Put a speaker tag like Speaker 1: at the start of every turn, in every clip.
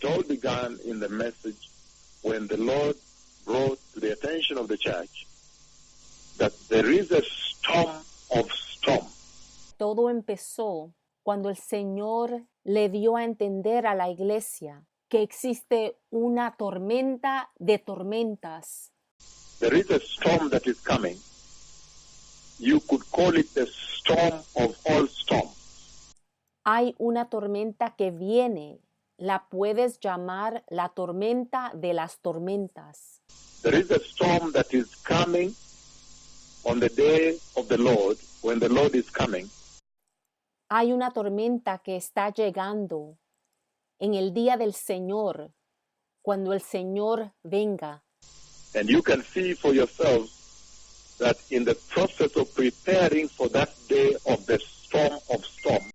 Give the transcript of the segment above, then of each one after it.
Speaker 1: It all began in the message when the Lord brought to the attention of the church that there is a storm of storms.
Speaker 2: Todo empezó cuando el Señor le dio a entender a la iglesia que existe una tormenta de tormentas.
Speaker 1: There is a storm that is coming. You could call it the storm of all storms.
Speaker 2: Hay una tormenta que viene. La puedes llamar la tormenta de las tormentas.
Speaker 1: There is a storm that is coming on the day of the Lord, when the Lord is coming.
Speaker 2: Hay una tormenta que está llegando en el día del Señor, cuando el Señor venga.
Speaker 1: And you can see for yourself that in the process of preparing for that day of the storm of storms,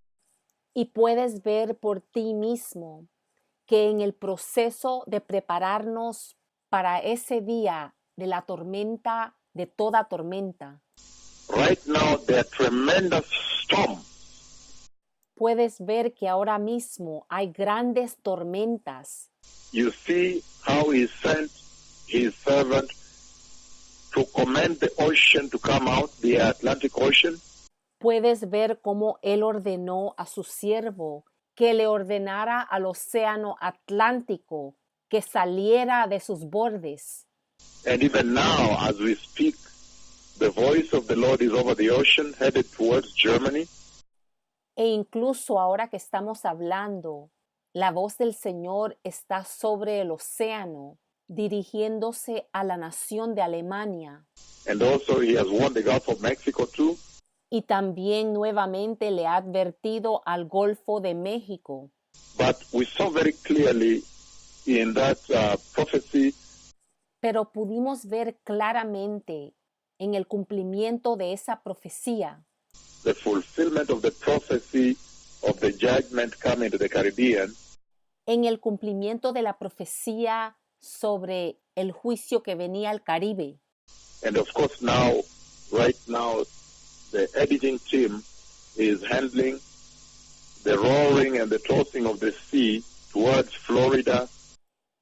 Speaker 2: y puedes ver por ti mismo que en el proceso de prepararnos para ese día de la tormenta, de toda tormenta,
Speaker 1: right now there are tremendous storms.
Speaker 2: Puedes ver que ahora mismo hay grandes tormentas.
Speaker 1: You see how he sent his servant to command the ocean to come out, the Atlantic Ocean.
Speaker 2: Puedes ver cómo él ordenó a su siervo que le ordenara al océano Atlántico que saliera de sus bordes.
Speaker 1: And even now, as we speak, the voice of the Lord is over the ocean, headed towards Germany.
Speaker 2: E incluso ahora que estamos hablando, la voz del Señor está sobre el océano, dirigiéndose a la nación de Alemania.
Speaker 1: And also he has warned the Gulf of Mexico too.
Speaker 2: Y también nuevamente le ha advertido al Golfo de México.
Speaker 1: But we saw very clearly in that prophecy.
Speaker 2: Pero pudimos ver claramente en el cumplimiento de esa profecía,
Speaker 1: The fulfillment of the prophecy of the judgment coming to the Caribbean.
Speaker 2: en el cumplimiento de la profecía sobre el juicio que venía al Caribe.
Speaker 1: And of course now, right now, the editing team is handling the roaring and the tossing of the sea towards Florida.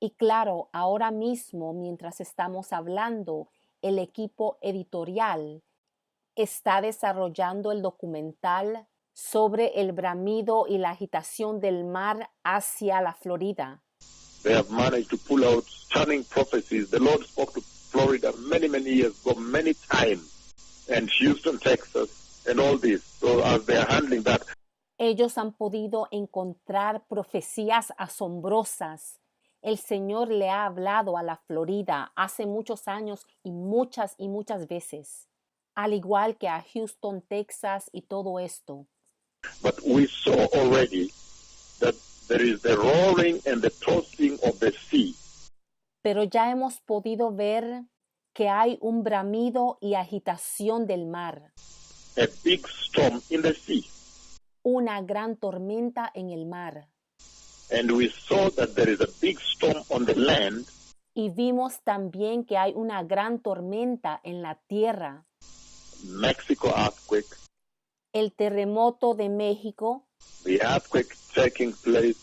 Speaker 2: Y claro, ahora mismo, mientras estamos hablando, el equipo editorial está desarrollando el documental sobre el bramido y la agitación del mar hacia la Florida.
Speaker 1: They have managed to pull out stunning prophecies. The Lord spoke to Florida many, many years ago, many times, and Houston, Texas, and all this. So as they are handling that,
Speaker 2: Ellos han podido encontrar profecías asombrosas. El Señor le ha hablado a la Florida hace muchos años y muchas veces, al igual que a Houston, Texas y todo esto.
Speaker 1: but we saw already that there is the roaring and the tossing of the sea.
Speaker 2: Pero ya hemos podido ver que hay un bramido y agitación del mar,
Speaker 1: A big storm in the sea.
Speaker 2: una gran tormenta en el mar.
Speaker 1: And we saw that there is a big storm on the land,
Speaker 2: Y vimos también que hay una gran tormenta en la tierra.
Speaker 1: Mexico earthquake,
Speaker 2: El terremoto de México,
Speaker 1: the earthquake taking place,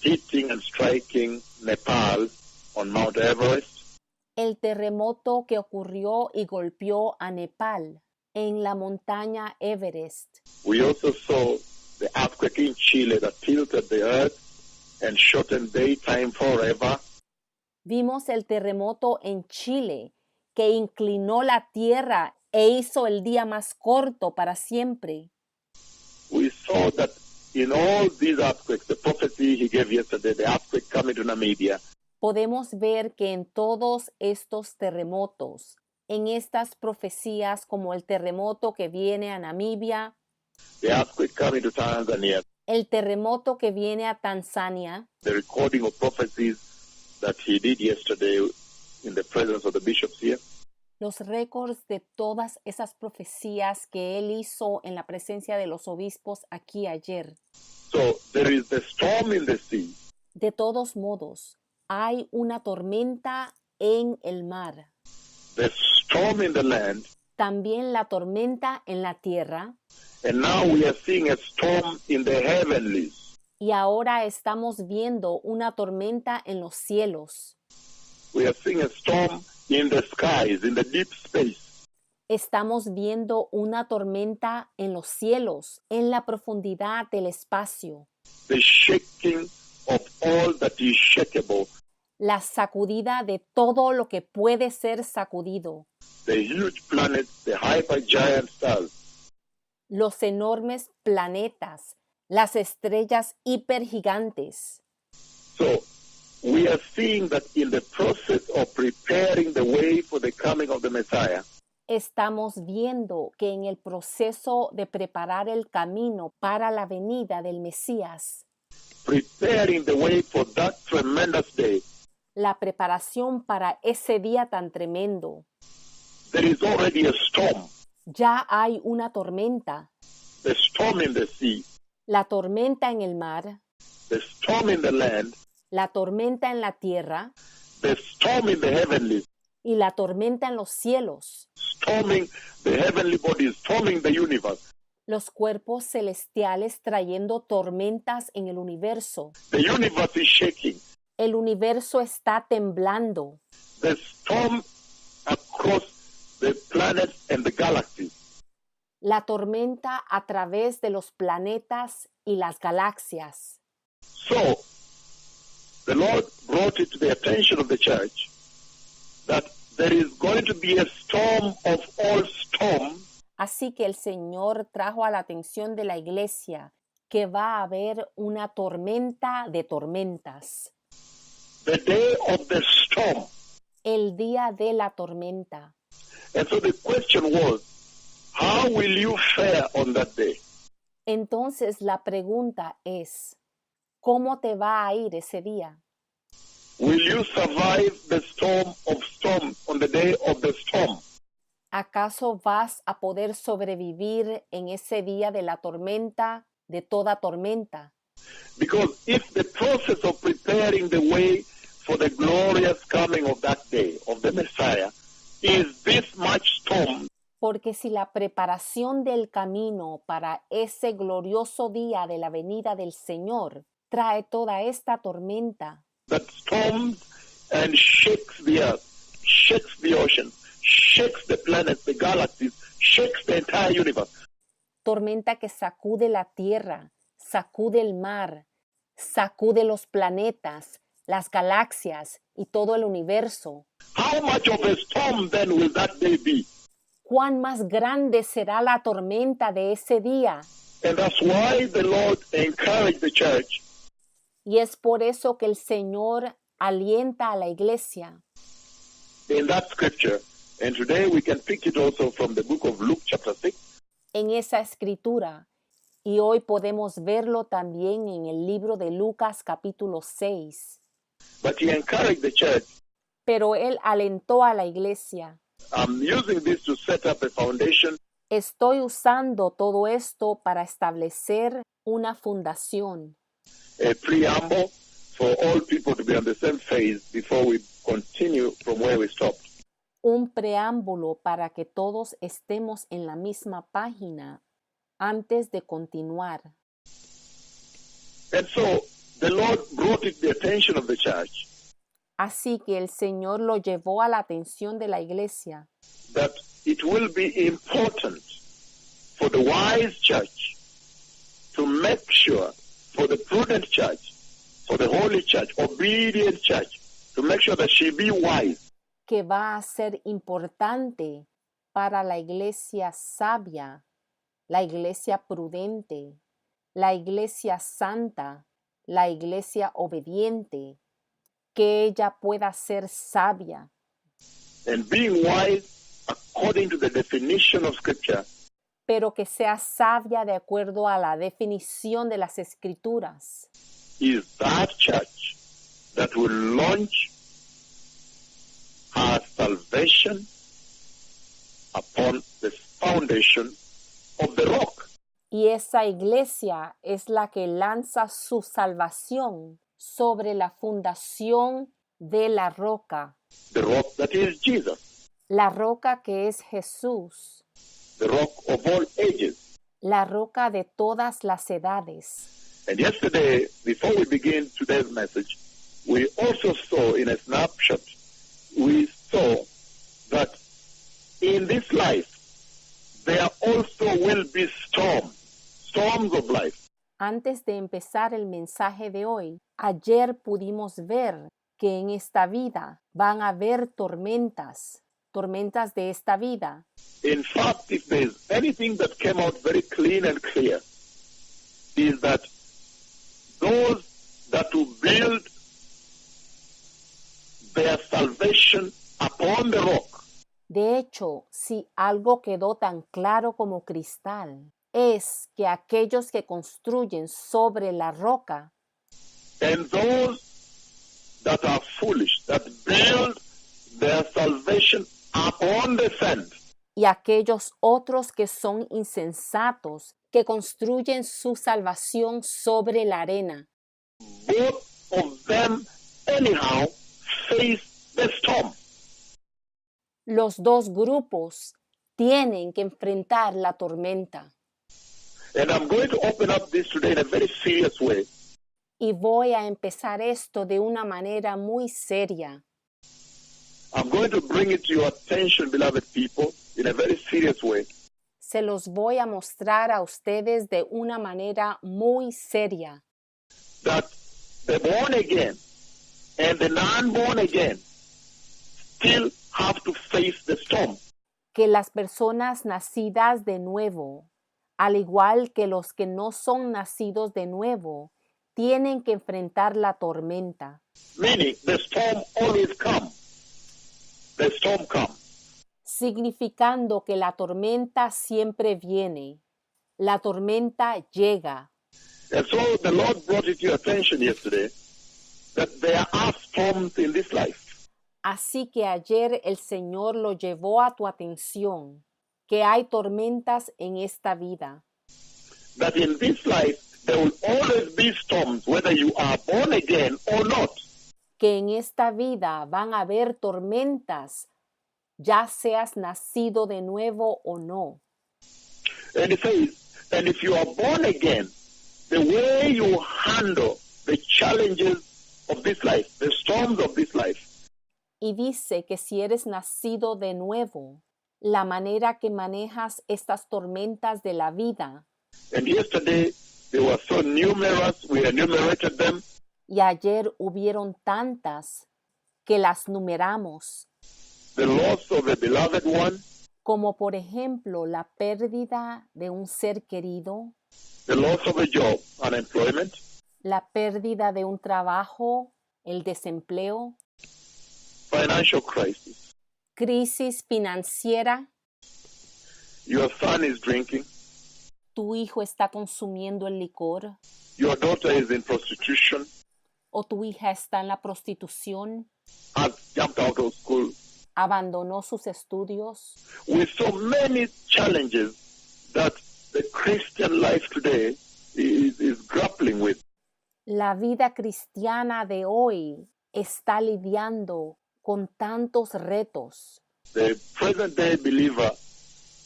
Speaker 1: hitting and striking Nepal on Mount Everest.
Speaker 2: el terremoto que ocurrió y golpeó a Nepal en la montaña Everest.
Speaker 1: We also saw the earthquake in Chile that tilted the earth and shortened daytime forever.
Speaker 2: Vimos el terremoto en Chile que inclinó la tierra e hizo el día más corto para siempre.
Speaker 1: We saw that in all these earthquakes, the prophecy he gave yesterday, the earthquake coming to Namibia,
Speaker 2: Podemos ver que en todos estos terremotos, en estas profecías como el terremoto que viene a Namibia,
Speaker 1: the earthquake coming to Tanzania,
Speaker 2: el terremoto que viene a Tanzania,
Speaker 1: the recording of prophecies that he did yesterday in the presence of the bishops here.
Speaker 2: los récords de todas esas profecías que él hizo en la presencia de los obispos aquí ayer.
Speaker 1: So there is the storm in the sea.
Speaker 2: De todos modos, hay una tormenta en el mar,
Speaker 1: The storm in the land,
Speaker 2: también la tormenta en la tierra,
Speaker 1: and now we are seeing a storm in the heavenlies.
Speaker 2: Y ahora estamos viendo una tormenta en los cielos.
Speaker 1: We are seeing a storm in the skies, in the deep space.
Speaker 2: Estamos viendo una tormenta en los cielos, en la profundidad del espacio.
Speaker 1: The shaking of all that is shakeable.
Speaker 2: La sacudida de todo lo que puede ser sacudido.
Speaker 1: The huge planets, the hypergiant stars.
Speaker 2: Los enormes planetas, las estrellas hipergigantes.
Speaker 1: So, we are seeing that in the process of preparing the way for the coming of the Messiah,
Speaker 2: Estamos viendo que en el proceso de preparar el camino para la venida del Mesías,
Speaker 1: preparing the way for that tremendous day,
Speaker 2: la preparación para ese día tan tremendo,
Speaker 1: there is already a storm.
Speaker 2: ya hay una tormenta,
Speaker 1: The storm in the sea,
Speaker 2: la tormenta en el mar,
Speaker 1: the storm in the land,
Speaker 2: la tormenta en la tierra
Speaker 1: the storm in the heavenlies,
Speaker 2: y la tormenta en los cielos.
Speaker 1: storming the heavenly bodies, storming the universe.
Speaker 2: Los cuerpos celestiales trayendo tormentas en el universo.
Speaker 1: The universe is shaking.
Speaker 2: El universo está temblando.
Speaker 1: The storm across the planets and the galaxies.
Speaker 2: La tormenta a través de los planetas y las galaxias.
Speaker 1: So, the Lord brought it to the attention of the church that there is going to be a storm of all storms.
Speaker 2: Así que el Señor trajo a la atención de la iglesia que va a haber una tormenta de tormentas.
Speaker 1: The day of the storm.
Speaker 2: El día de la tormenta.
Speaker 1: And so the question was, how will you fare on that day?
Speaker 2: Entonces la pregunta es, ¿cómo te va a ir ese día?
Speaker 1: Will you survive the storm of storms on the day of the storm?
Speaker 2: ¿Acaso vas a poder sobrevivir en ese día de la tormenta, de toda tormenta?
Speaker 1: Because if the process of preparing the way for the glorious coming of that day, of the Messiah, is this much storm,
Speaker 2: Porque si la preparación del camino para ese glorioso día de la venida del Señor trae toda esta tormenta,
Speaker 1: that storms and shakes the earth, shakes the ocean, shakes the planets, the galaxies, shakes the entire universe,
Speaker 2: tormenta que sacude la tierra, sacude el mar, sacude los planetas, las galaxias y todo el universo.
Speaker 1: how much of a storm then will that day be?
Speaker 2: ¿Cuán más grande será la tormenta de ese día?
Speaker 1: And that's why the Lord encouraged the church
Speaker 2: Y es por eso que el Señor alienta a la iglesia
Speaker 1: in that scripture. And today we can pick it also from the book of Luke chapter 6.
Speaker 2: en esa escritura. Y hoy podemos verlo también en el libro de Lucas capítulo 6.
Speaker 1: But he encouraged the church.
Speaker 2: Pero él alentó a la iglesia.
Speaker 1: I'm using this to set up a foundation.
Speaker 2: Estoy usando todo esto para establecer una fundación,
Speaker 1: A preamble for all people to be on the same phase before we continue from where we stopped.
Speaker 2: un preámbulo para que todos estemos en la misma página antes de continuar.
Speaker 1: And so the Lord brought it to the attention of the church
Speaker 2: Así que el Señor lo llevó a la atención de la iglesia,
Speaker 1: that it will be important for the wise church to make sure, for the prudent church, for the holy church, obedient church, to make sure that she be wise,
Speaker 2: que va a ser importante para la iglesia sabia, la iglesia prudente, la iglesia santa, la iglesia obediente, que ella pueda ser sabia
Speaker 1: and being wise according to the definition of Scripture
Speaker 2: pero que sea sabia de acuerdo a la definición de las Escrituras.
Speaker 1: is that church that will launch her salvation upon the foundation of the rock.
Speaker 2: Y esa iglesia es la que lanza su salvación sobre la fundación de la roca.
Speaker 1: The rock that is Jesus,
Speaker 2: La roca que es Jesús.
Speaker 1: the rock of all ages.
Speaker 2: La roca de todas las edades.
Speaker 1: And yesterday, before we begin today's message, we also saw in a snapshot, we saw that in this life, there also will be storms of life.
Speaker 2: Antes de empezar el mensaje de hoy, ayer pudimos ver que en esta vida van a haber tormentas de esta vida.
Speaker 1: In fact, if there's anything that came out very clean and clear, is that those that will build their salvation upon the rock.
Speaker 2: De hecho, si algo quedó tan claro como cristal, es que aquellos que construyen sobre la roca,
Speaker 1: And those that are foolish, that build their salvation upon the sand,
Speaker 2: y aquellos otros que son insensatos, que construyen su salvación sobre la arena,
Speaker 1: both of them anyhow face the storm.
Speaker 2: los dos grupos tienen que enfrentar la tormenta.
Speaker 1: And I'm going to open up this today in a very serious way.
Speaker 2: Y voy a empezar esto de una manera muy seria.
Speaker 1: I'm going to bring it to your attention, beloved people, in a very serious way.
Speaker 2: Se los voy a mostrar a ustedes de una manera muy seria.
Speaker 1: That the born again and the non-born again still have to face the storm.
Speaker 2: Que las personas nacidas de nuevo, al igual que los que no son nacidos de nuevo, tienen que enfrentar la tormenta.
Speaker 1: Meaning the storm always comes. The storm comes.
Speaker 2: Significando que la tormenta siempre viene. La tormenta llega.
Speaker 1: And so the Lord brought it to your attention yesterday that there are storms in this life.
Speaker 2: Así que ayer el Señor lo llevó a tu atención, que hay tormentas en esta vida.
Speaker 1: That in this life there will always be storms, whether you are born again or not.
Speaker 2: Que en esta vida van a haber tormentas, ya seas nacido de nuevo o no.
Speaker 1: And it says, and if you are born again, the way you handle the challenges of this life, the storms of this life,
Speaker 2: Y dice que si eres nacido de nuevo, la manera que manejas estas tormentas de la vida.
Speaker 1: and yesterday they were so numerous, we enumerated them.
Speaker 2: Y ayer hubieron tantas que las numeramos,
Speaker 1: The loss of a beloved one,
Speaker 2: como por ejemplo la pérdida de un ser querido,
Speaker 1: the loss of a job, unemployment,
Speaker 2: la pérdida de un trabajo, el desempleo,
Speaker 1: financial crisis.
Speaker 2: crisis financiera,
Speaker 1: Your son is drinking,
Speaker 2: tu hijo está consumiendo el licor
Speaker 1: your daughter is in prostitution,
Speaker 2: o tu hija está en la prostitución,
Speaker 1: has jumped out of school.
Speaker 2: abandonó sus estudios.
Speaker 1: With so many challenges that the Christian life today is grappling with.
Speaker 2: La vida cristiana de hoy está lidiando con tantos retos.
Speaker 1: The present day believer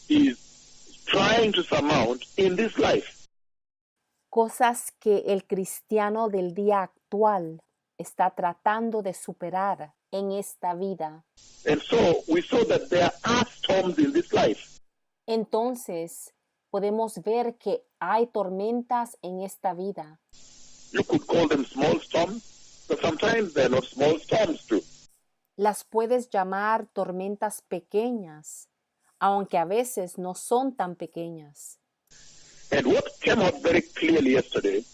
Speaker 1: is trying to surmount in this life.
Speaker 2: Cosas que el cristiano del día actual está tratando de superar en esta vida.
Speaker 1: And so we saw that there are storms in this life.
Speaker 2: Entonces, podemos ver que hay tormentas en esta vida.
Speaker 1: You could call them small storms, but sometimes they're not small storms too.
Speaker 2: Las puedes llamar tormentas pequeñas, aunque a veces no son tan pequeñas.
Speaker 1: And what came out very clearly yesterday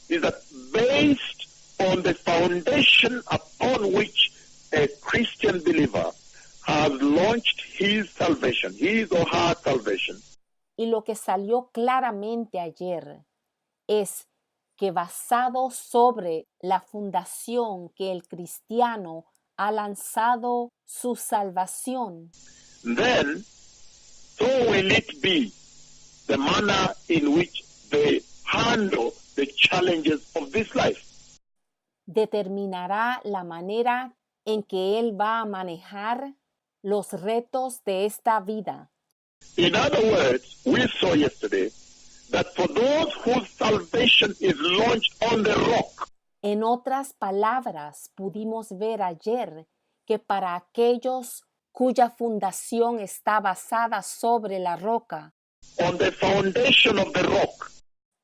Speaker 1: is that based on the foundation upon which a Christian believer has launched his salvation, his or her salvation,
Speaker 2: Y lo que salió claramente ayer es que basado sobre la fundación que el cristiano ha lanzado su salvación,
Speaker 1: then so will it be the manner in which they handle the challenges of this life.
Speaker 2: determinará la manera en que él va a manejar los retos de esta vida.
Speaker 1: In other words, we saw yesterday that for those whose salvation foundation is launched on the rock.
Speaker 2: En otras palabras, pudimos ver ayer que para aquellos cuya fundación está basada sobre la roca,
Speaker 1: On the foundation of the rock,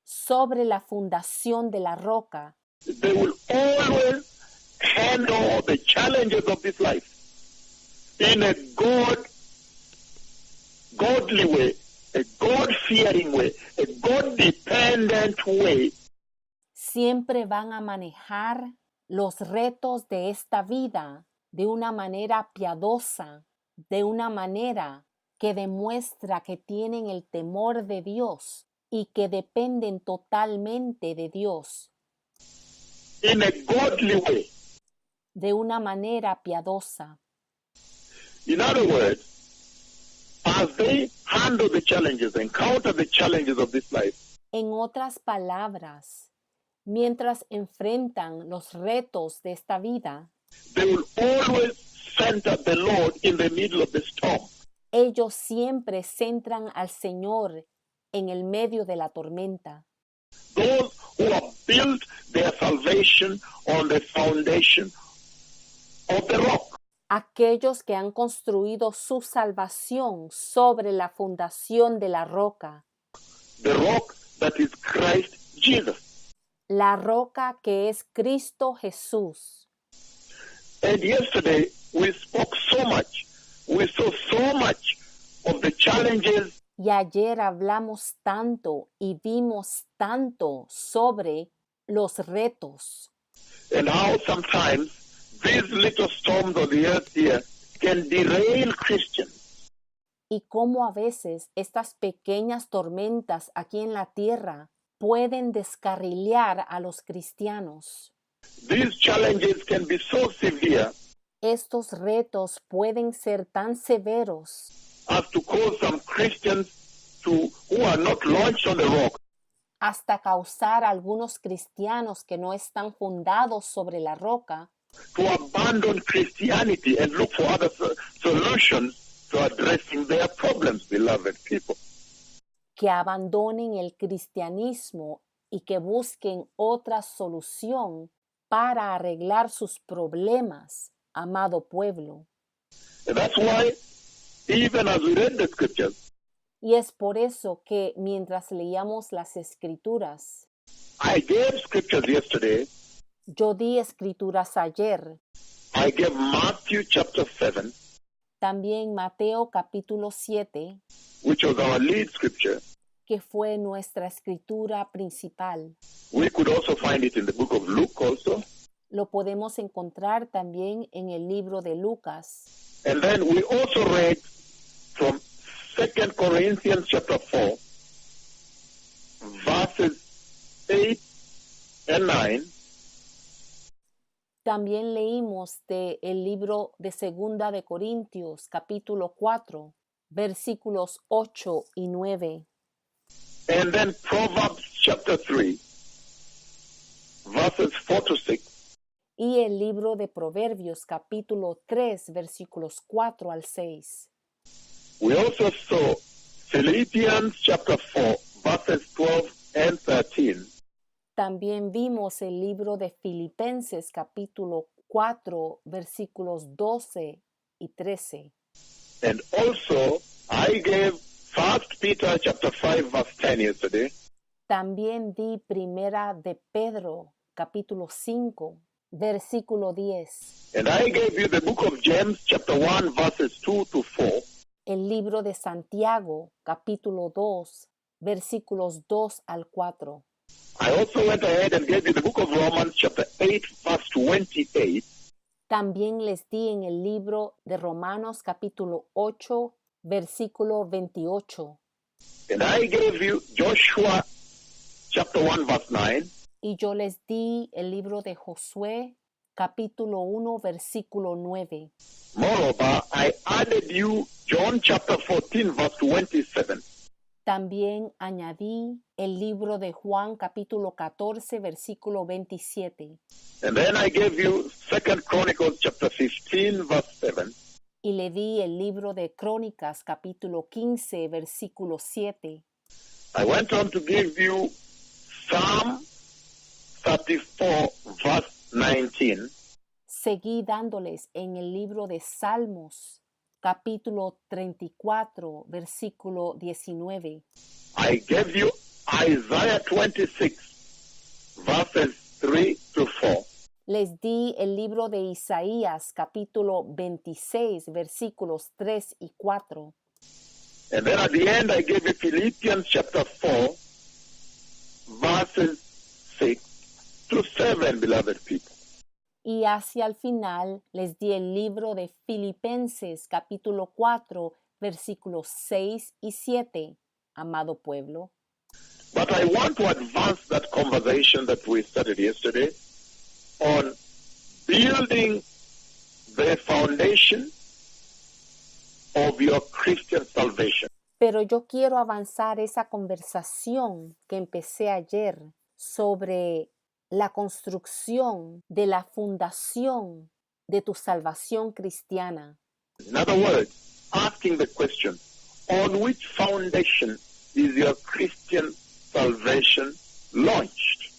Speaker 2: sobre la fundación de la roca,
Speaker 1: they will always handle the challenges of this life in a godly way, a God-fearing way, a God-dependent way.
Speaker 2: siempre van a manejar los retos de esta vida de una manera piadosa, de una manera que demuestra que tienen el temor de Dios y que dependen totalmente de Dios,
Speaker 1: In a godly way.
Speaker 2: de una manera piadosa.
Speaker 1: In other words, as they handle the challenges, encounter the challenges of this life,
Speaker 2: En otras palabras, mientras enfrentan los retos de esta vida,
Speaker 1: they will always center the Lord in the middle of the storm.
Speaker 2: ellos siempre centran al Señor en el medio de la tormenta.
Speaker 1: Those who have built their salvation on the foundation of the rock.
Speaker 2: Aquellos que han construido su salvación sobre la fundación de la roca,
Speaker 1: The rock that is Christ Jesus.
Speaker 2: la roca que es Cristo Jesús.
Speaker 1: And yesterday we spoke so much, we saw so much of the challenges
Speaker 2: Y ayer hablamos tanto y vimos tanto sobre los retos
Speaker 1: and how sometimes these little storms of the earth here can derail Christians.
Speaker 2: y cómo a veces estas pequeñas tormentas aquí en la tierra pueden descarrilar a los cristianos.
Speaker 1: These challenges can be so severe
Speaker 2: Estos retos pueden ser tan severos
Speaker 1: as to cause some Christians who are not launched on the rock
Speaker 2: hasta causar a algunos cristianos que no están fundados sobre la roca
Speaker 1: to abandon Christianity and look for other solutions to addressing their problems, beloved people.
Speaker 2: que abandonen el cristianismo y que busquen otra solución para arreglar sus problemas, amado pueblo.
Speaker 1: And that's why, even as we read the scriptures,
Speaker 2: Y es por eso que mientras leíamos las escrituras,
Speaker 1: I gave scriptures yesterday.
Speaker 2: yo di escrituras ayer,
Speaker 1: I gave Matthew chapter 7,
Speaker 2: también Mateo capítulo 7,
Speaker 1: which was our lead scripture.
Speaker 2: que fue nuestra escritura principal.
Speaker 1: We could also find it in the book of Luke also.
Speaker 2: Lo podemos encontrar también en el libro de Lucas.
Speaker 1: And then we also read from 2 Corinthians chapter 4, verses 8 and 9.
Speaker 2: También leímos de el libro de Segunda de Corintios, capítulo 4, versículos 8 y 9.
Speaker 1: And then Proverbs chapter 3, verses 4 to 6.
Speaker 2: Y el libro de Proverbios, capítulo 3, versículos 4 al 6.
Speaker 1: We also saw Philippians chapter 4, verses 12 and 13.
Speaker 2: También vimos el libro de Filipenses, capítulo 4, versículos 12 y 13.
Speaker 1: And also, I gave 1 Peter chapter 5, verse 10 yesterday.
Speaker 2: También di primera de Pedro, capítulo 5, versículo 10.
Speaker 1: And I gave you the book of James chapter 1, verses 2 to 4.
Speaker 2: El libro de Santiago, capítulo 2, versículos 2 al 4.
Speaker 1: I also went ahead and gave you the book of Romans chapter 8, verse 28.
Speaker 2: También les di en el libro de Romanos, capítulo 8, versículo 28.
Speaker 1: And I gave you Joshua chapter 1, verse 9.
Speaker 2: Y yo les di el libro de Josué, capítulo 1, versículo 9.
Speaker 1: Moreover, I added you John chapter 14, verse 27.
Speaker 2: También añadí el libro de Juan, capítulo 14, versículo 27.
Speaker 1: And then I gave you 2 Chronicles chapter 15, verse 7.
Speaker 2: Y le di el libro de Crónicas, capítulo 15, versículo 7.
Speaker 1: I went on to give you Psalm 34, verse 19.
Speaker 2: Seguí dándoles en el libro de Salmos, capítulo 34, versículo 19.
Speaker 1: I gave you Isaiah 26, verses 3 to 4.
Speaker 2: Les di el libro de Isaías, capítulo 26, versículos 3 y 4.
Speaker 1: And then at the end, I gave you Philippians chapter 4, verses 6 to 7, beloved people.
Speaker 2: Y hacia el final les di el libro de Filipenses, capítulo 4, versículos 6 y 7, amado pueblo.
Speaker 1: But I want to advance that conversation that we started yesterday on building the foundation of your Christian salvation.
Speaker 2: Pero yo quiero avanzar esa conversación que empecé ayer sobre la construcción de la fundación de tu salvación cristiana.
Speaker 1: In other words, asking the question, on which foundation is your Christian salvation launched?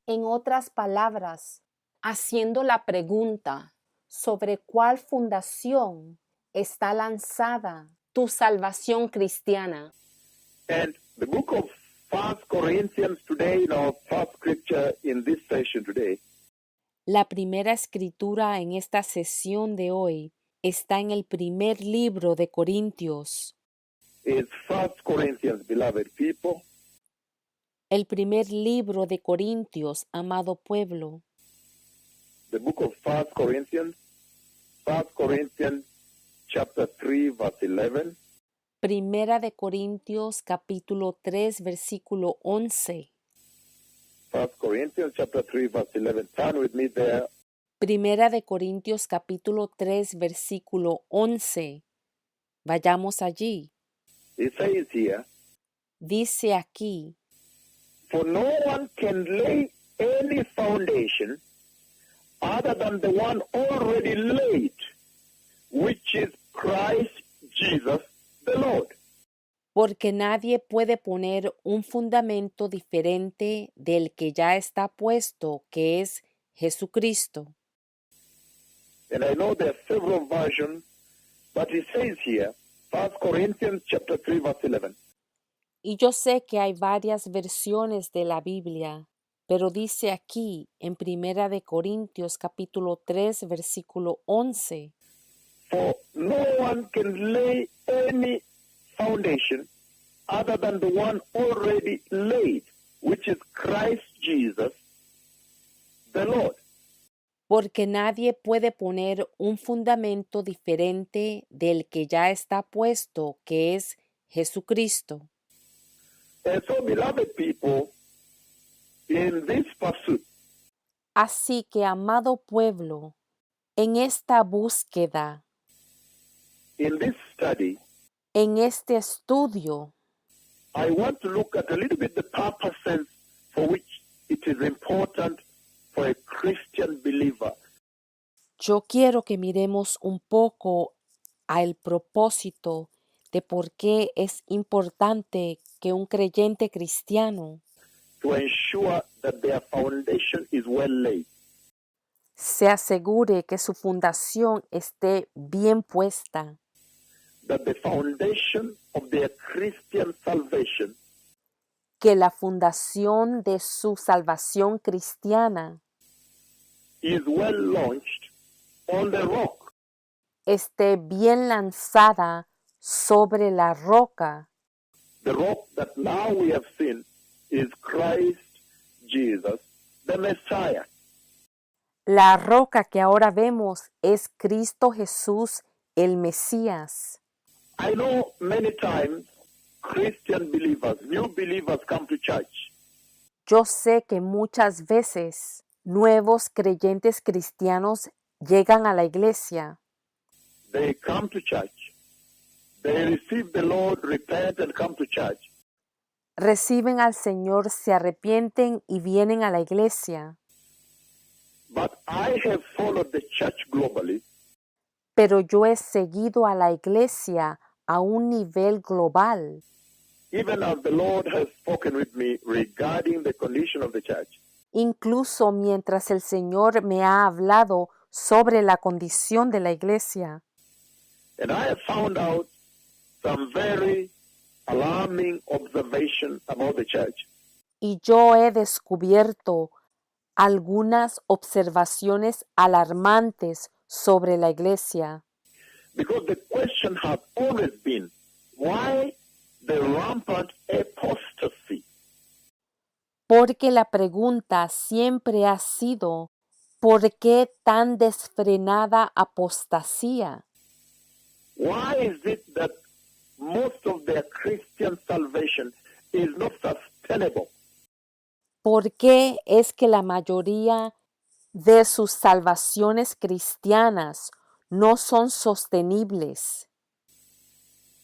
Speaker 2: En otras palabras, haciendo la pregunta sobre cuál fundación está lanzada tu salvación cristiana.
Speaker 1: And the book of 1 Corinthians today, in our first scripture in this session today,
Speaker 2: La primera escritura en esta sesión de hoy está en el primer libro de Corintios.
Speaker 1: is 1 Corinthians, beloved people,
Speaker 2: El primer libro de Corintios, amado pueblo.
Speaker 1: the book of 1 Corinthians chapter 3, verse 11.
Speaker 2: Primera de Corintios, capítulo 3, versículo 11.
Speaker 1: 1 Corinthians chapter 3, verse 11. Turn with me there.
Speaker 2: Primera de Corintios, capítulo 3, versículo 11. Vayamos allí.
Speaker 1: It says here,
Speaker 2: Dice aquí,
Speaker 1: for no one can lay any foundation other than the one already laid, which is Christ Jesus the Lord.
Speaker 2: porque nadie puede poner un fundamento diferente del que ya está puesto, que es Jesucristo.
Speaker 1: And I know there are several versions, but it says here, 1 Corinthians chapter 3, verse 11.
Speaker 2: Y yo sé que hay varias versiones de la Biblia, pero dice aquí en Primera de Corintios capítulo 3 versículo 11,
Speaker 1: For no one can lay any foundation other than the one already laid, which is Christ Jesus the Lord.
Speaker 2: porque nadie puede poner un fundamento diferente del que ya está puesto, que es Jesucristo.
Speaker 1: And so, beloved people, in this pursuit,
Speaker 2: Así que, amado pueblo, en esta búsqueda,
Speaker 1: in this study,
Speaker 2: en este estudio,
Speaker 1: I want to look at a little bit the purposes for which it is important for a Christian believer
Speaker 2: yo quiero que miremos un poco al propósito de por qué es importante que un creyente cristiano
Speaker 1: to ensure that their foundation is well laid.
Speaker 2: se asegure que su fundación esté bien puesta,
Speaker 1: That the foundation of their Christian salvation
Speaker 2: que la fundación de su salvación cristiana
Speaker 1: is well launched on the rock.
Speaker 2: esté bien lanzada sobre la roca,
Speaker 1: The rock that now we have seen is Christ Jesus, the Messiah.
Speaker 2: La roca que ahora vemos es Cristo Jesús, el Mesías.
Speaker 1: I know many times Christian believers, new believers come to church
Speaker 2: Yo sé que muchas veces nuevos creyentes cristianos llegan a la iglesia,
Speaker 1: they come to church, they receive the Lord, repent and come to church,
Speaker 2: reciben al Señor, se arrepienten y vienen a la iglesia.
Speaker 1: but I have followed the church globally,
Speaker 2: Pero yo he seguido a la iglesia a un nivel global,
Speaker 1: even as the Lord has spoken with me regarding the condition of the church.
Speaker 2: incluso mientras el Señor me ha hablado sobre la condición de la iglesia.
Speaker 1: And I have found out some very alarming observation about the church.
Speaker 2: Y yo he descubierto algunas observaciones alarmantes sobre la iglesia.
Speaker 1: Because the question has always been, why the rampant apostasy?
Speaker 2: Porque la pregunta siempre ha sido, ¿por qué tan desfrenada apostasía?
Speaker 1: Why is it that most of their Christian salvation is not sustainable?
Speaker 2: ¿Por qué es que la mayoría de sus salvaciones cristianas no son sostenibles?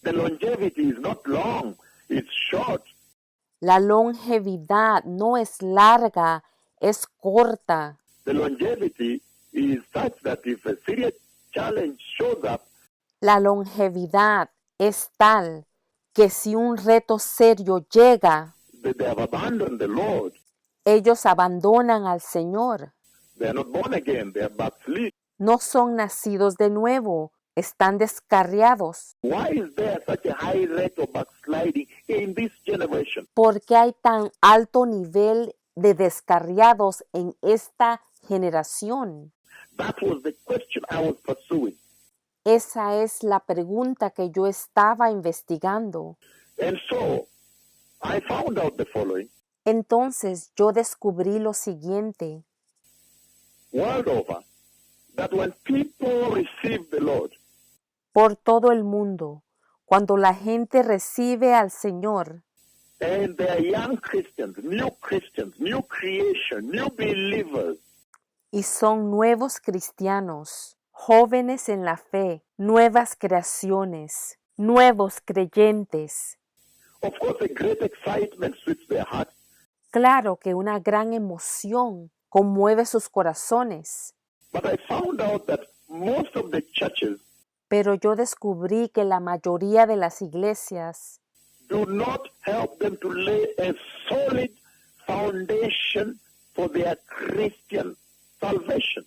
Speaker 1: The longevity is not long, it's short.
Speaker 2: La longevidad no es larga, es corta.
Speaker 1: The longevity is such that if a serious challenge shows up,
Speaker 2: La longevidad es tal que si un reto serio llega,
Speaker 1: they have abandoned the Lord.
Speaker 2: ellos abandonan al Señor.
Speaker 1: They are not born again, they are backslid.
Speaker 2: No son nacidos de nuevo, están descarriados.
Speaker 1: Why is there such a high rate of backsliding in this generation?
Speaker 2: ¿Por qué hay tan alto nivel de descarriados en esta generación?
Speaker 1: That was the question I was pursuing.
Speaker 2: Esa es la pregunta que yo estaba investigando.
Speaker 1: And so, I found out the following.
Speaker 2: Entonces yo descubrí lo siguiente.
Speaker 1: World over, that when people receive the Lord,
Speaker 2: Por todo el mundo, cuando la gente recibe al Señor
Speaker 1: and they are young Christians, new creation, new believers,
Speaker 2: y son nuevos cristianos, jóvenes en la fe, nuevas creaciones, nuevos creyentes,
Speaker 1: of course a great excitement sweeps their hearts.
Speaker 2: claro que una gran emoción conmueve sus corazones,
Speaker 1: But I found out that most of the churches
Speaker 2: pero yo descubrí que la mayoría de las iglesias
Speaker 1: do not help them to lay a solid foundation for their Christian salvation.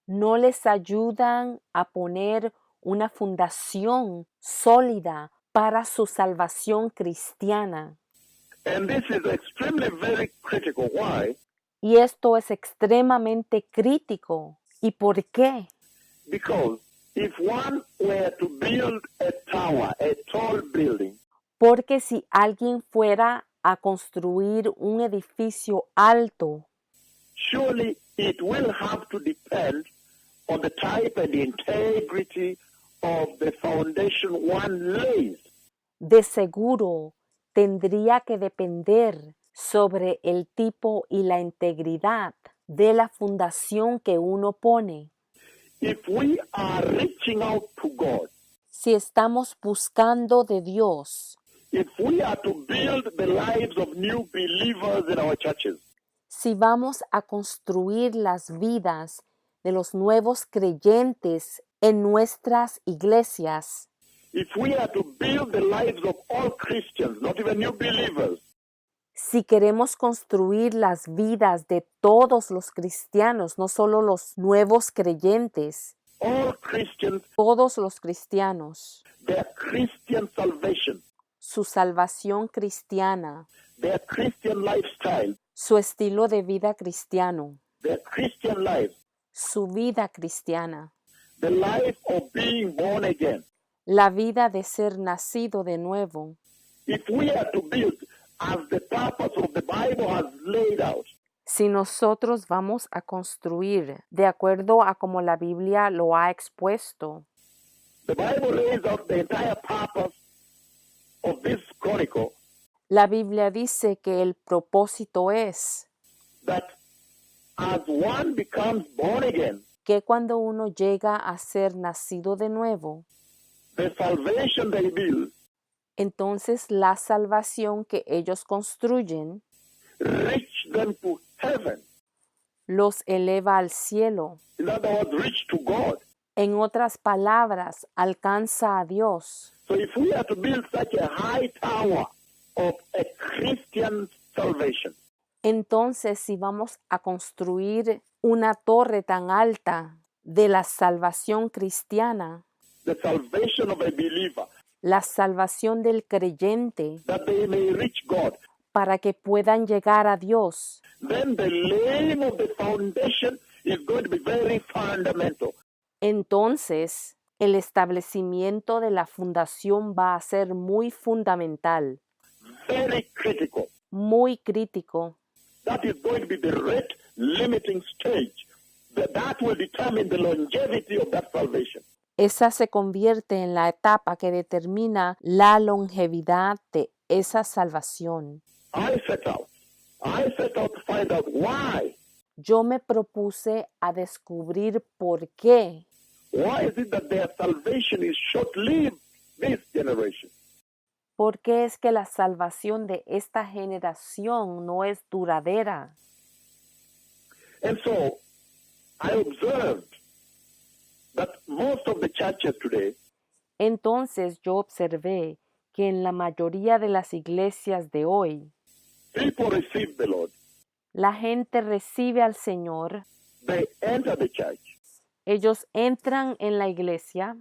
Speaker 2: no les ayudan a poner una fundación sólida para su salvación cristiana.
Speaker 1: And this is extremely very critical. Why?
Speaker 2: Y esto es extremadamente crítico. ¿Y por qué?
Speaker 1: Because if one were to build a tower, a tall building,
Speaker 2: Porque si alguien fuera a construir un edificio alto,
Speaker 1: surely it will have to depend on the type and the integrity of the foundation one lays.
Speaker 2: de seguro tendría que depender sobre el tipo y la integridad de la fundación que uno pone.
Speaker 1: If we are reaching out to God,
Speaker 2: Si estamos buscando de Dios,
Speaker 1: if we are to build the lives of new believers in our churches,
Speaker 2: si vamos a construir las vidas de los nuevos creyentes en nuestras iglesias,
Speaker 1: if we are to build the lives of all Christians, not even new believers,
Speaker 2: si queremos construir las vidas de todos los cristianos, no solo los nuevos creyentes,
Speaker 1: all Christians,
Speaker 2: todos los cristianos,
Speaker 1: their Christian salvation,
Speaker 2: su salvación cristiana,
Speaker 1: their Christian lifestyle,
Speaker 2: su estilo de vida cristiano,
Speaker 1: their Christian life,
Speaker 2: su vida cristiana,
Speaker 1: the life of being born again.
Speaker 2: la vida de ser nacido de nuevo.
Speaker 1: If we are to build as the purpose of the Bible has laid out,
Speaker 2: Si nosotros vamos a construir de acuerdo a como la Biblia lo ha expuesto,
Speaker 1: the Bible lays out the entire purpose of this chronicle,
Speaker 2: la Biblia dice que el propósito es
Speaker 1: that as one becomes born again,
Speaker 2: que cuando uno llega a ser nacido de nuevo,
Speaker 1: the salvation they build
Speaker 2: entonces la salvación que ellos construyen
Speaker 1: reach them to heaven.
Speaker 2: los eleva al cielo.
Speaker 1: In other words, reach to God.
Speaker 2: En otras palabras, alcanza a Dios.
Speaker 1: So if we are to build such a high tower of a Christian salvation,
Speaker 2: Entonces, si vamos a construir una torre tan alta de la salvación cristiana,
Speaker 1: the salvation of a believer,
Speaker 2: la salvación del creyente,
Speaker 1: that they may reach God,
Speaker 2: para que puedan llegar a Dios,
Speaker 1: then the laying of the foundation is going to be very fundamental.
Speaker 2: entonces el establecimiento de la fundación va a ser muy fundamental,
Speaker 1: Very critical.
Speaker 2: muy crítico.
Speaker 1: That is going to be the rate limiting stage. That will determine the longevity of that salvation.
Speaker 2: Esa se convierte en la etapa que determina la longevidad de esa salvación.
Speaker 1: I set out to find out why.
Speaker 2: Yo me propuse a descubrir por qué.
Speaker 1: Why is it that their salvation is short-lived this generation?
Speaker 2: ¿Por qué es que la salvación de esta generación no es duradera?
Speaker 1: And so I observed that most of the churches today,
Speaker 2: Entonces yo observé que en la mayoría de las iglesias de hoy,
Speaker 1: people receive the Lord.
Speaker 2: la gente recibe al Señor,
Speaker 1: They enter the church.
Speaker 2: ellos entran en la iglesia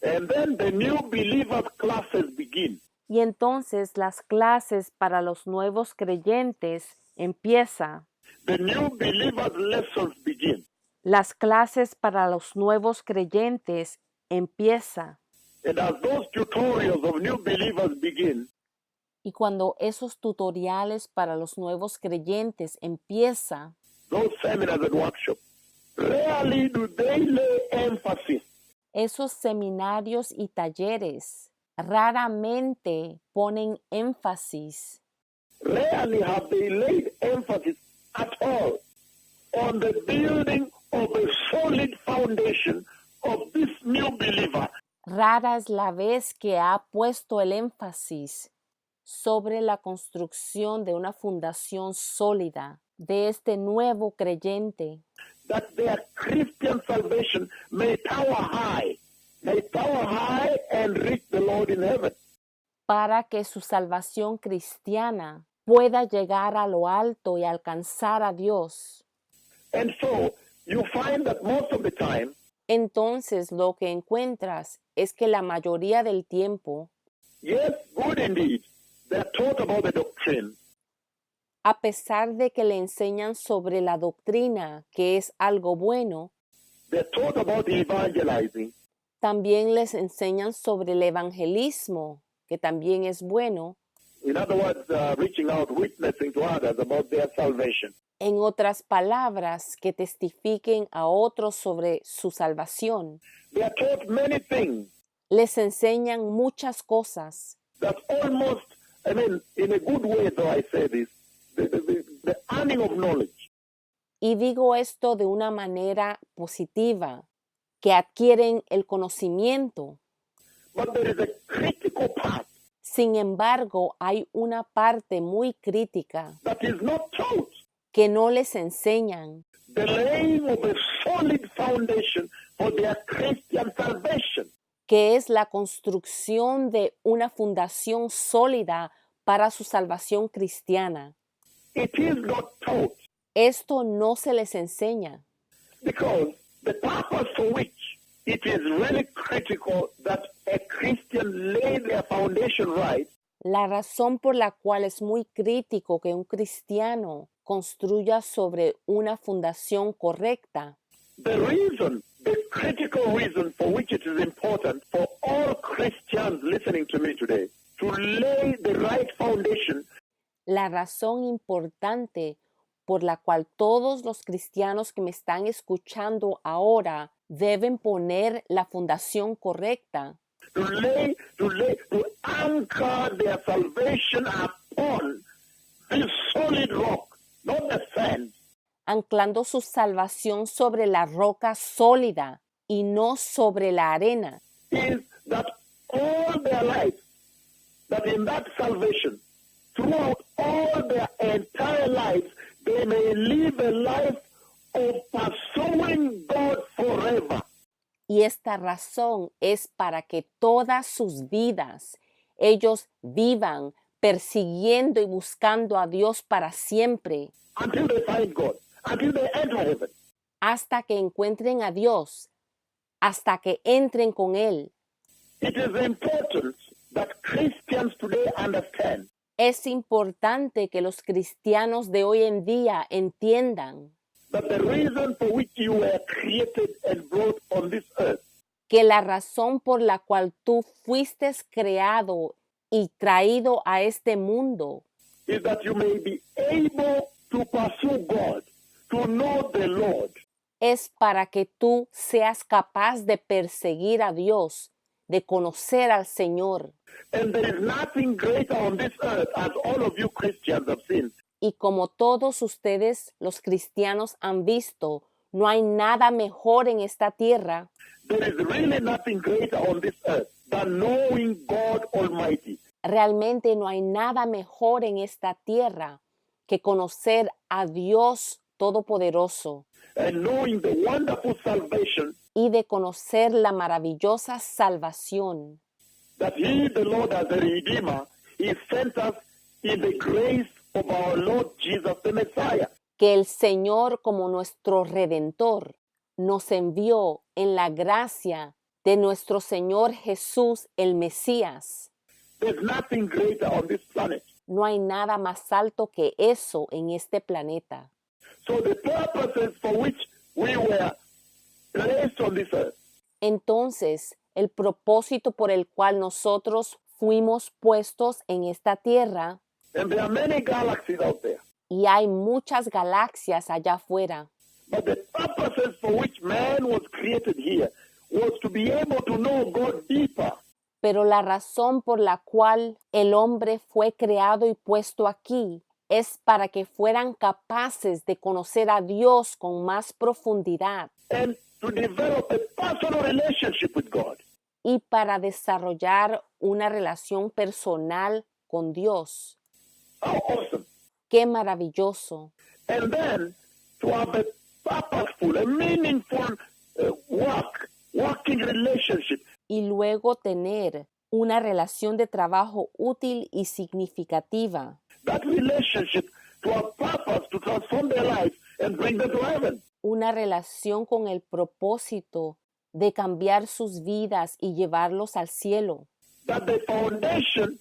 Speaker 1: And then the new believers classes begin.
Speaker 2: y entonces las clases para los nuevos creyentes empiezan.
Speaker 1: The new believers lessons begin.
Speaker 2: Las clases para los nuevos creyentes empiezan.
Speaker 1: And as those tutorials of new believers begin,
Speaker 2: Y cuando esos tutoriales para los nuevos creyentes empiezan,
Speaker 1: those seminars and workshops, rarely do they lay emphasis
Speaker 2: esos seminarios y talleres raramente ponen énfasis,
Speaker 1: rarely have they laid emphasis at all on the building of a solid foundation of this new believer.
Speaker 2: rara es la vez que ha puesto el énfasis sobre la construcción de una fundación sólida de este nuevo creyente,
Speaker 1: That their Christian salvation may tower high and reach the Lord in heaven.
Speaker 2: para que su salvación cristiana pueda llegar a lo alto y alcanzar a Dios.
Speaker 1: And so you find that most of the time,
Speaker 2: Entonces lo que encuentras es que la mayoría del tiempo,
Speaker 1: yes, good indeed, they are taught about the doctrine,
Speaker 2: a pesar de que le enseñan sobre la doctrina, que es algo bueno,
Speaker 1: they're taught about evangelizing,
Speaker 2: también les enseñan sobre el evangelismo, que también es bueno.
Speaker 1: in other words, reaching out, witnessing to others about their salvation.
Speaker 2: En otras palabras, que testifiquen a otros sobre su salvación.
Speaker 1: They are taught many things
Speaker 2: Les enseñan muchas cosas
Speaker 1: that almost, in a good way, though I say this, the earning of knowledge.
Speaker 2: y digo esto de una manera positiva, que adquieren el conocimiento.
Speaker 1: But there is a critical part
Speaker 2: Sin embargo, hay una parte muy crítica
Speaker 1: that is not taught.
Speaker 2: que no les enseñan,
Speaker 1: The laying of a solid foundation for their Christian salvation.
Speaker 2: que es la construcción de una fundación sólida para su salvación cristiana.
Speaker 1: It is not taught
Speaker 2: Esto no se les enseña,
Speaker 1: because the purpose for which it is really critical that a Christian lay their foundation right
Speaker 2: la razón por la cual es muy crítico que un cristiano construya sobre una fundación correcta.
Speaker 1: the critical reason for which it is important for all Christians listening to me today to lay the right foundation
Speaker 2: La razón importante por la cual todos los cristianos que me están escuchando ahora deben poner la fundación correcta,
Speaker 1: to anchor their salvation upon this solid rock, not the sand.
Speaker 2: anclando su salvación sobre la roca sólida y no sobre la arena,
Speaker 1: Is that all their life, that in that salvation, throughout all their entire lives, they may live a life of pursuing God forever.
Speaker 2: y esta razón es para que todas sus vidas ellos vivan persiguiendo y buscando a Dios para siempre,
Speaker 1: until they find God, until they enter heaven.
Speaker 2: hasta que encuentren a Dios, hasta que entren con Él.
Speaker 1: It is important that Christians today understand
Speaker 2: Es importante que los cristianos de hoy en día entiendan
Speaker 1: that the reason for which you were created and brought on this earth
Speaker 2: que la razón por la cual tú fuiste creado y traído a este mundo
Speaker 1: is that you may be able to pursue God, to know the Lord,
Speaker 2: es para que tú seas capaz de perseguir a Dios, de conocer al Señor.
Speaker 1: and there is nothing greater on this earth, as all of you Christians have seen,
Speaker 2: Y como todos ustedes, los cristianos, han visto, no hay nada mejor en esta tierra.
Speaker 1: there is really nothing greater on this earth than knowing God Almighty.
Speaker 2: Realmente no hay nada mejor en esta tierra que conocer a Dios Todopoderoso
Speaker 1: And knowing the wonderful salvation
Speaker 2: y de conocer la maravillosa salvación
Speaker 1: that He, the Lord, as a Redeemer, He sent us in the grace of our Lord Jesus, the Messiah.
Speaker 2: que el Señor como nuestro Redentor nos envió en la gracia de nuestro Señor Jesús el Mesías.
Speaker 1: There's nothing greater on this planet.
Speaker 2: No hay nada más alto que eso en este planeta.
Speaker 1: So the purposes for which we were placed on this earth
Speaker 2: Entonces, el propósito por el cual nosotros fuimos puestos en esta tierra,
Speaker 1: and there are many galaxies out there.
Speaker 2: y hay muchas galaxias allá afuera,
Speaker 1: But the purposes for which man was created here was to be able to know God deeper,
Speaker 2: pero la razón por la cual el hombre fue creado y puesto aquí es para que fueran capaces de conocer a Dios con más profundidad
Speaker 1: and to develop a personal relationship with God.
Speaker 2: y para desarrollar una relación personal con Dios.
Speaker 1: How awesome.
Speaker 2: ¡Qué maravilloso!
Speaker 1: And then to have a purposeful, a meaningful working relationship
Speaker 2: Y luego tener una relación de trabajo útil y significativa.
Speaker 1: that relationship to have purpose to transform their lives and bring them to heaven.
Speaker 2: Una relación con el propósito de cambiar sus vidas y llevarlos al cielo.
Speaker 1: That the foundation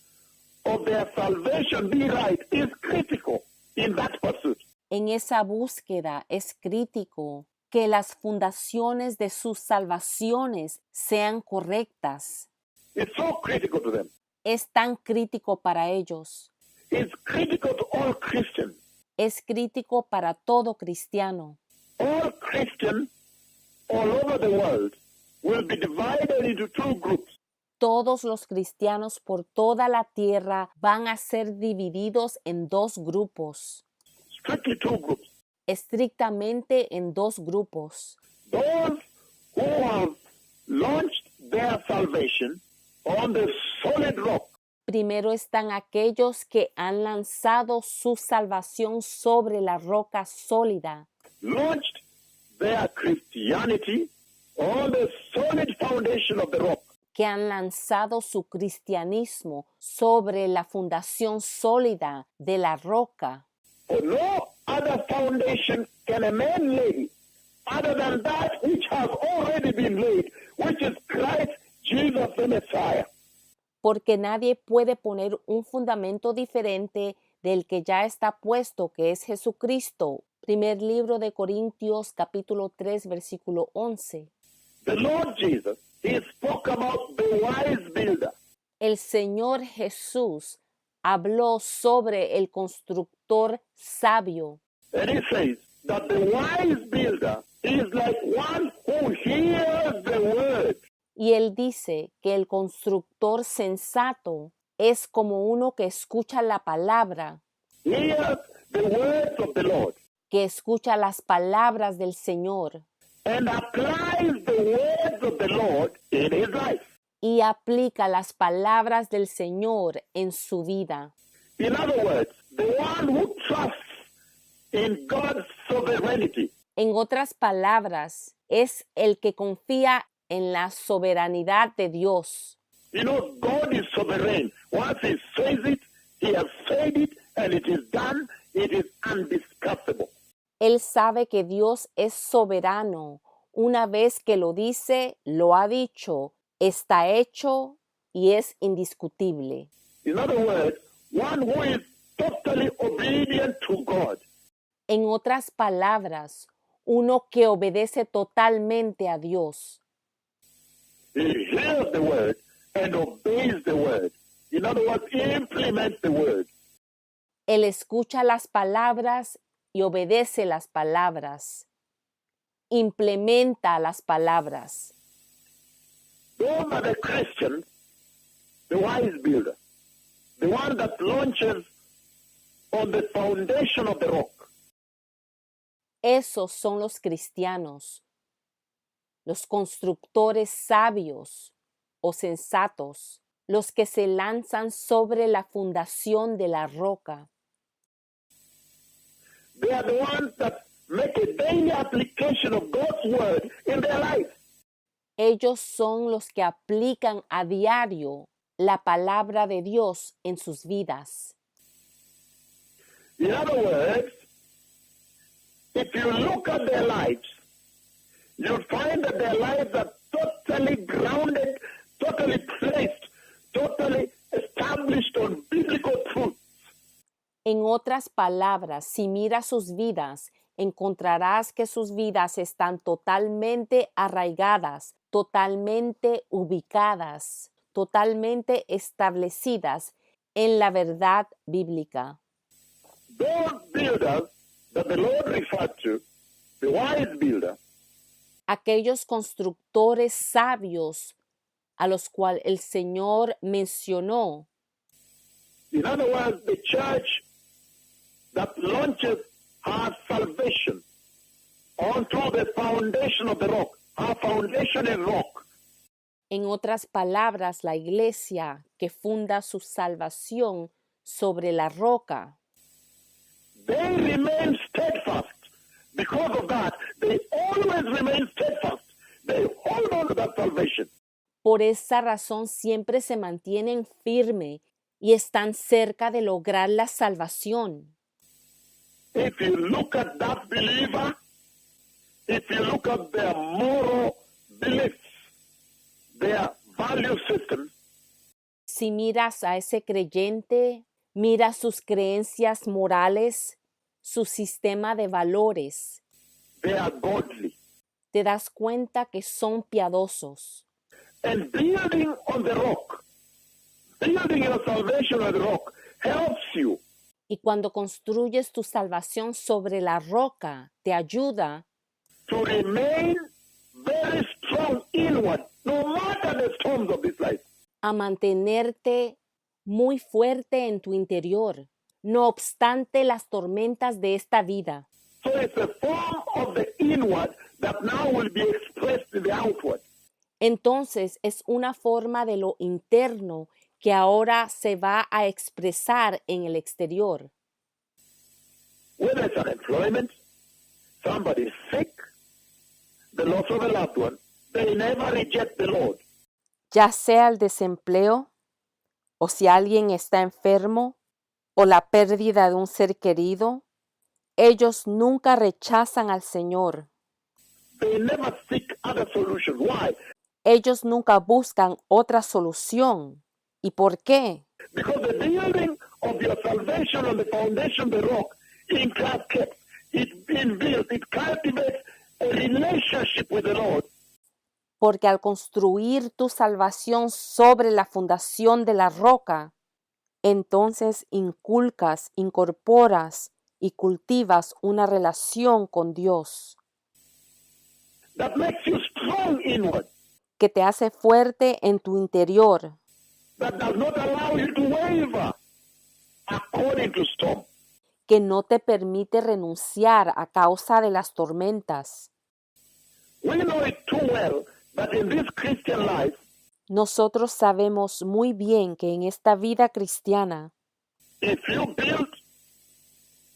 Speaker 1: of their salvation be right is critical in that pursuit.
Speaker 2: En esa búsqueda es crítico que las fundaciones de sus salvaciones sean correctas.
Speaker 1: It's so critical to them.
Speaker 2: Es tan crítico para ellos.
Speaker 1: It's critical to all Christians.
Speaker 2: Es crítico para todo cristiano.
Speaker 1: All Christians all over the world will be divided into two groups.
Speaker 2: Todos los cristianos por toda la tierra van a ser divididos en dos grupos,
Speaker 1: Strictly two groups.
Speaker 2: estrictamente en dos grupos.
Speaker 1: Those who have launched their salvation on the solid rock,
Speaker 2: Primero están aquellos que han lanzado su salvación sobre la roca sólida,
Speaker 1: launched their Christianity on the solid foundation of the rock.
Speaker 2: que han lanzado su cristianismo sobre la fundación sólida de la roca.
Speaker 1: For no other foundation can a man lay other than that which has already been laid, which is Christ Jesus the Messiah.
Speaker 2: Porque nadie puede poner un fundamento diferente del que ya está puesto, que es Jesucristo. Primer libro de Corintios, capítulo 3, versículo 11.
Speaker 1: The Lord Jesus, He spoke about the wise builder.
Speaker 2: El Señor Jesús habló sobre el constructor sabio.
Speaker 1: And He says that the wise builder is like one who hears the word.
Speaker 2: Y él dice que el constructor sensato es como uno que escucha la palabra,
Speaker 1: Hears the words of the Lord
Speaker 2: que escucha las palabras del Señor
Speaker 1: and applies the words of the Lord in his life.
Speaker 2: y aplica las palabras del Señor en su vida.
Speaker 1: In other words, the one who trusts in God's sovereignty
Speaker 2: En otras palabras, es el que confía en la soberanidad de Dios.
Speaker 1: You know, God is sovereign. Once He says it, He has said it and it is done. It is undiscussable.
Speaker 2: Él sabe que Dios es soberano. Una vez que lo dice, lo ha dicho, está hecho y es indiscutible.
Speaker 1: In other words, one who is totally obedient to God.
Speaker 2: En otras palabras, uno que obedece totalmente a Dios.
Speaker 1: He hears the word and obeys the word. In other words, he implements the word.
Speaker 2: Él escucha las palabras y obedece las palabras. Implementa las palabras.
Speaker 1: Those are the Christians, the wise builder, the one that launches on the foundation of the rock.
Speaker 2: Esos son los cristianos, los constructores sabios o sensatos, los que se lanzan sobre la fundación de la roca.
Speaker 1: They are the ones that make a daily application of God's word in their life.
Speaker 2: Ellos son los que aplican a diario la palabra de Dios en sus vidas.
Speaker 1: In other words, if you look at their lives, you'll find that their lives are totally grounded, totally placed, totally established on biblical truth.
Speaker 2: En otras palabras, si miras sus vidas, encontrarás que sus vidas están totalmente arraigadas, totalmente ubicadas, totalmente establecidas en la verdad bíblica.
Speaker 1: Those builders that the Lord referred to, the wise builder,
Speaker 2: Aquellos constructores sabios a los cuales el Señor mencionó,
Speaker 1: in other words, the church that launches her salvation onto the foundation of the rock. Our foundation is rock.
Speaker 2: en otras palabras, la iglesia que funda su salvación sobre la roca.
Speaker 1: They remain steadfast. Because of that, they always remain steadfast. They hold on to that salvation.
Speaker 2: Por esa razón siempre se mantienen firmes y están cerca de lograr la salvación.
Speaker 1: If you look at that believer, if you look at their moral beliefs, their value system,
Speaker 2: Si miras a ese creyente, mira sus creencias morales, su sistema de valores,
Speaker 1: they are godly.
Speaker 2: te das cuenta que son piadosos.
Speaker 1: And building on the rock, building your salvation on the rock helps you
Speaker 2: Y cuando construyes tu salvación sobre la roca, te ayuda
Speaker 1: to remain very strong inward, no matter the storms of this life.
Speaker 2: a mantenerte muy fuerte en tu interior, no obstante las tormentas de esta vida.
Speaker 1: So it's a form of the inward that now will be expressed in the outward.
Speaker 2: Entonces es una forma de lo interno que ahora se va a expresar en el exterior.
Speaker 1: Whether it's unemployment, somebody is sick, the loss of a loved one, they never reject the Lord.
Speaker 2: Ya sea el desempleo, o si alguien está enfermo, o la pérdida de un ser querido, ellos nunca rechazan al Señor.
Speaker 1: They never seek other solutions. Why?
Speaker 2: Ellos nunca buscan otra solución. ¿Y por qué?
Speaker 1: Because the building of your salvation on the foundation of the rock inculcates, it being built, it cultivates a relationship with the Lord.
Speaker 2: Porque al construir tu salvación sobre la fundación de la roca, entonces inculcas, incorporas y cultivas una relación con Dios
Speaker 1: That makes you strong inward.
Speaker 2: que te hace fuerte en tu interior,
Speaker 1: That does not allow you to waver according to storm.
Speaker 2: que no te permite renunciar a causa de las tormentas.
Speaker 1: We know it too well that in this Christian life,
Speaker 2: Nosotros sabemos muy bien que en esta vida cristiana,
Speaker 1: if you build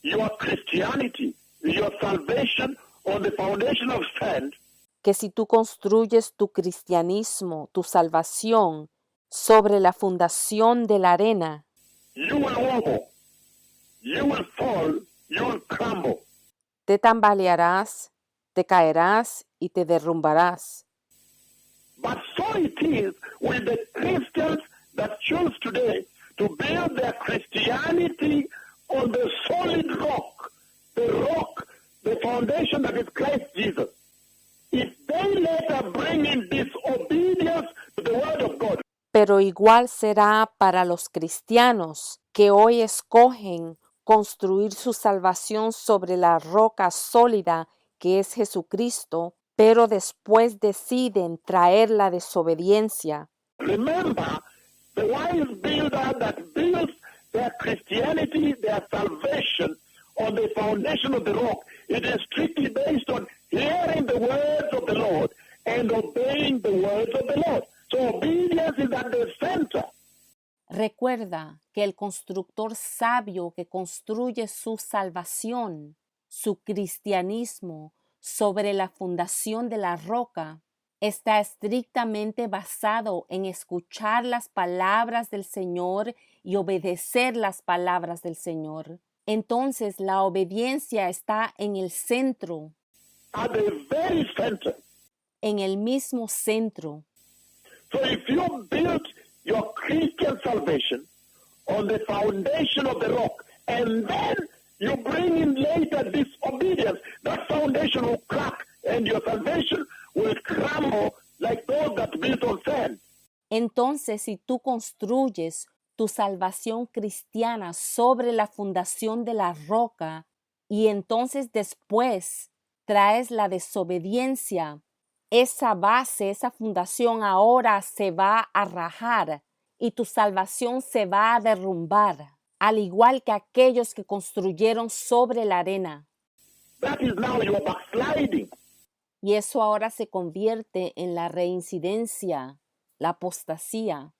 Speaker 1: your Christianity, your salvation on the foundation of sand,
Speaker 2: que si tú construyes tu cristianismo, tu salvación, sobre la fundación de la arena,
Speaker 1: you will wobble, you will fall, you will crumble.
Speaker 2: Te tambalearás, te caerás y te derrumbarás.
Speaker 1: But so it is with the Christians that choose today to build their Christianity on the solid rock, the foundation that is Christ Jesus. If they later bring in disobedience to the word of God,
Speaker 2: Pero igual será para los cristianos que hoy escogen construir su salvación sobre la roca sólida que es Jesucristo, pero después deciden traer la desobediencia.
Speaker 1: remember, the wise builder that builds their Christianity, their salvation on the foundation of the rock, it is strictly based on hearing the words of the Lord and obeying the words of the Lord. So obedience is at the center.
Speaker 2: Recuerda que el constructor sabio que construye su salvación, su cristianismo, sobre la fundación de la roca, está estrictamente basado en escuchar las palabras del Señor y obedecer las palabras del Señor. Entonces la obediencia está en el centro,
Speaker 1: At the very center.
Speaker 2: en el mismo centro.
Speaker 1: So if you build your Christian salvation on the foundation of the rock, and then you bring in later disobedience, that foundation will crack and your salvation will crumble like those that built on sand.
Speaker 2: Entonces, si tú construyes tu salvación cristiana sobre la fundación de la roca y entonces después traes la desobediencia, esa base, esa fundación ahora se va a rajar y tu salvación se va a derrumbar, al igual que aquellos que construyeron sobre la arena.
Speaker 1: That is now your backsliding.
Speaker 2: Y eso ahora se convierte en la reincidencia, la apostasía.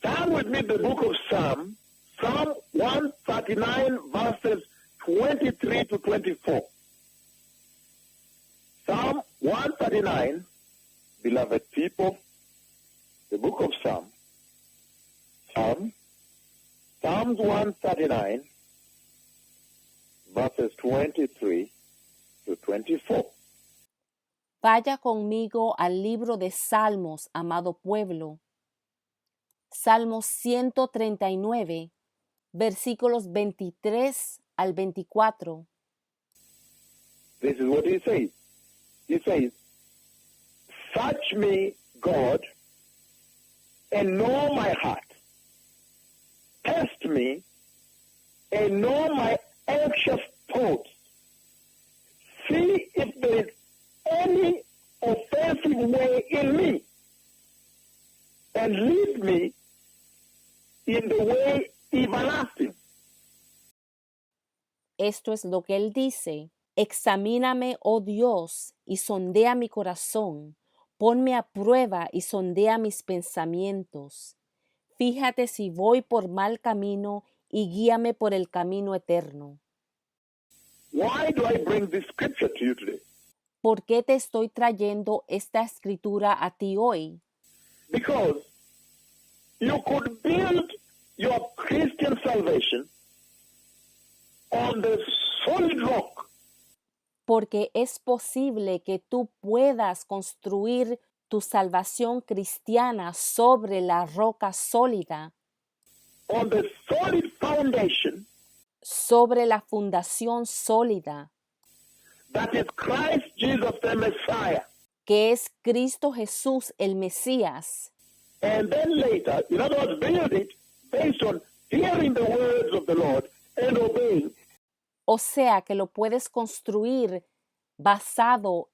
Speaker 1: Turn with me the book of Psalm 139 verses 23 to 24. Psalm 139, beloved people, the book of Psalms 139, verses 23 to 24.
Speaker 2: Vaya conmigo al libro de Salmos, amado pueblo. Salmos 139, versículos 23 al 24.
Speaker 1: This is what he says. He says, "Search me, God, and know my heart. Test me, and know my anxious thoughts. See if there is any offensive way in me, and lead me in the way everlasting."
Speaker 2: Esto es lo que él dice. Examíname, oh Dios, y sondea mi corazón. Ponme a prueba y sondea mis pensamientos. Fíjate si voy por mal camino y guíame por el camino eterno.
Speaker 1: Why do I bring this scripture to you today?
Speaker 2: ¿Por qué te estoy trayendo esta escritura a ti hoy?
Speaker 1: Because you could build your Christian salvation on the solid rock,
Speaker 2: Porque es posible que tú puedas construir tu salvación cristiana sobre la roca sólida,
Speaker 1: on the solid foundation
Speaker 2: sobre la fundación sólida,
Speaker 1: that is Christ Jesus the Messiah.
Speaker 2: que es Cristo Jesús el Mesías.
Speaker 1: And then later, in other words, build it based on hearing the words of the Lord and obeying.
Speaker 2: O sea que lo puedes construir basado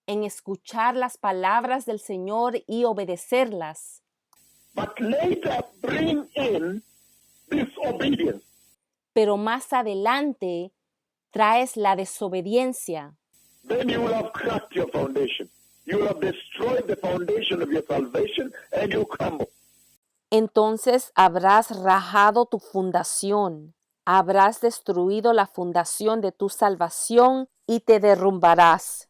Speaker 2: en escuchar las palabras del Señor y obedecerlas,
Speaker 1: But later bring in disobedience.
Speaker 2: pero más adelante traes la desobediencia.
Speaker 1: Then you will have cracked your foundation. You will have destroyed the foundation of your salvation and you crumble.
Speaker 2: Entonces habrás rajado tu fundación, habrás destruido la fundación de tu salvación y te derrumbarás.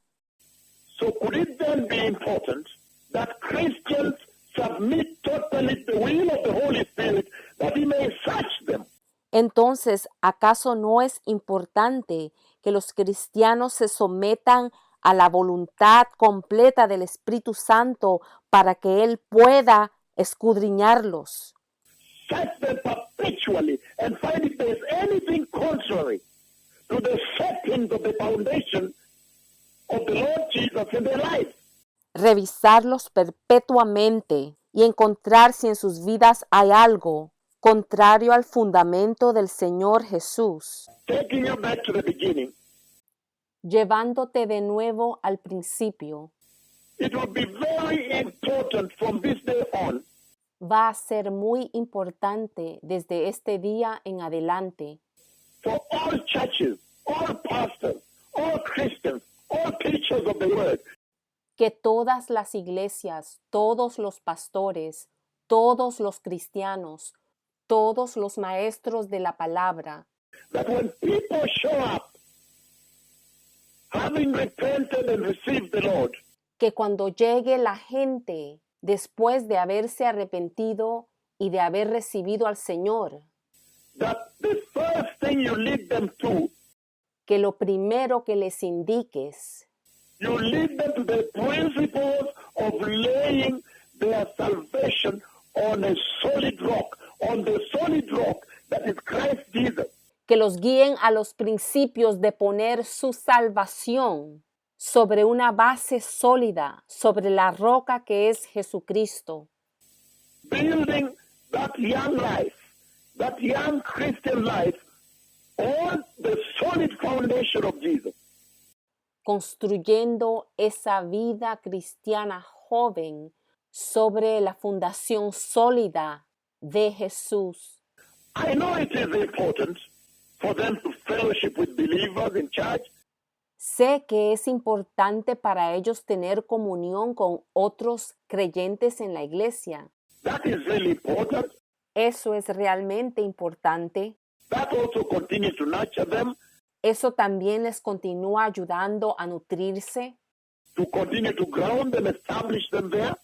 Speaker 1: So could it then be important that Christians submit totally to the will of the Holy Spirit that he may search them.
Speaker 2: Entonces, ¿acaso no es importante que los cristianos se sometan a la voluntad completa del Espíritu Santo para que Él pueda escudriñarlos?
Speaker 1: Search them perpetually and find if there is anything contrary to the settings of the foundation of the Lord Jesus in their life.
Speaker 2: Revisarlos perpetuamente y encontrar si en sus vidas hay algo contrario al fundamento del Señor Jesús.
Speaker 1: Taking you back to the beginning,
Speaker 2: Llevándote de nuevo al principio,
Speaker 1: it will be very important from this day on
Speaker 2: va a ser muy importante desde este día en adelante
Speaker 1: for all churches, all pastors, all Christians, all teachers of the word
Speaker 2: que todas las iglesias, todos los pastores, todos los cristianos, todos los maestros de la palabra,
Speaker 1: that when people show up having repented and received the Lord,
Speaker 2: que cuando llegue la gente después de haberse arrepentido y de haber recibido al Señor,
Speaker 1: that the first thing you lead them to,
Speaker 2: que lo primero que les indiques,
Speaker 1: you lead them to the principles of laying their salvation on a solid rock, on the solid rock that is Christ Jesus.
Speaker 2: que los guíen a los principios de poner su salvación sobre una base sólida, sobre la roca que es Jesucristo,
Speaker 1: Building that young life, that young Christian life on the solid foundation of Jesus.
Speaker 2: construyendo esa vida cristiana joven sobre la fundación sólida de Jesús.
Speaker 1: I know it is important for them to fellowship with believers in church.
Speaker 2: Sé que es importante para ellos tener comunión con otros creyentes en la iglesia.
Speaker 1: That is really important.
Speaker 2: Eso es realmente importante.
Speaker 1: That also continues to nurture them,
Speaker 2: Eso también les continúa ayudando a nutrirse,
Speaker 1: to continue to ground and establish them there.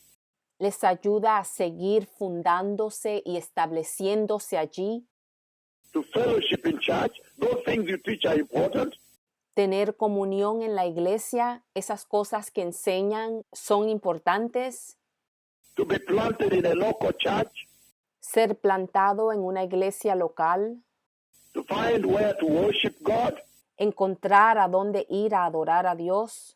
Speaker 2: les ayuda a seguir fundándose y estableciéndose allí.
Speaker 1: To fellowship in church. Those things you teach are important.
Speaker 2: Tener comunión en la iglesia, esas cosas que enseñan son importantes.
Speaker 1: To be planted in a local church.
Speaker 2: Ser plantado en una iglesia local,
Speaker 1: To find where to worship God.
Speaker 2: encontrar a dónde ir a adorar a Dios,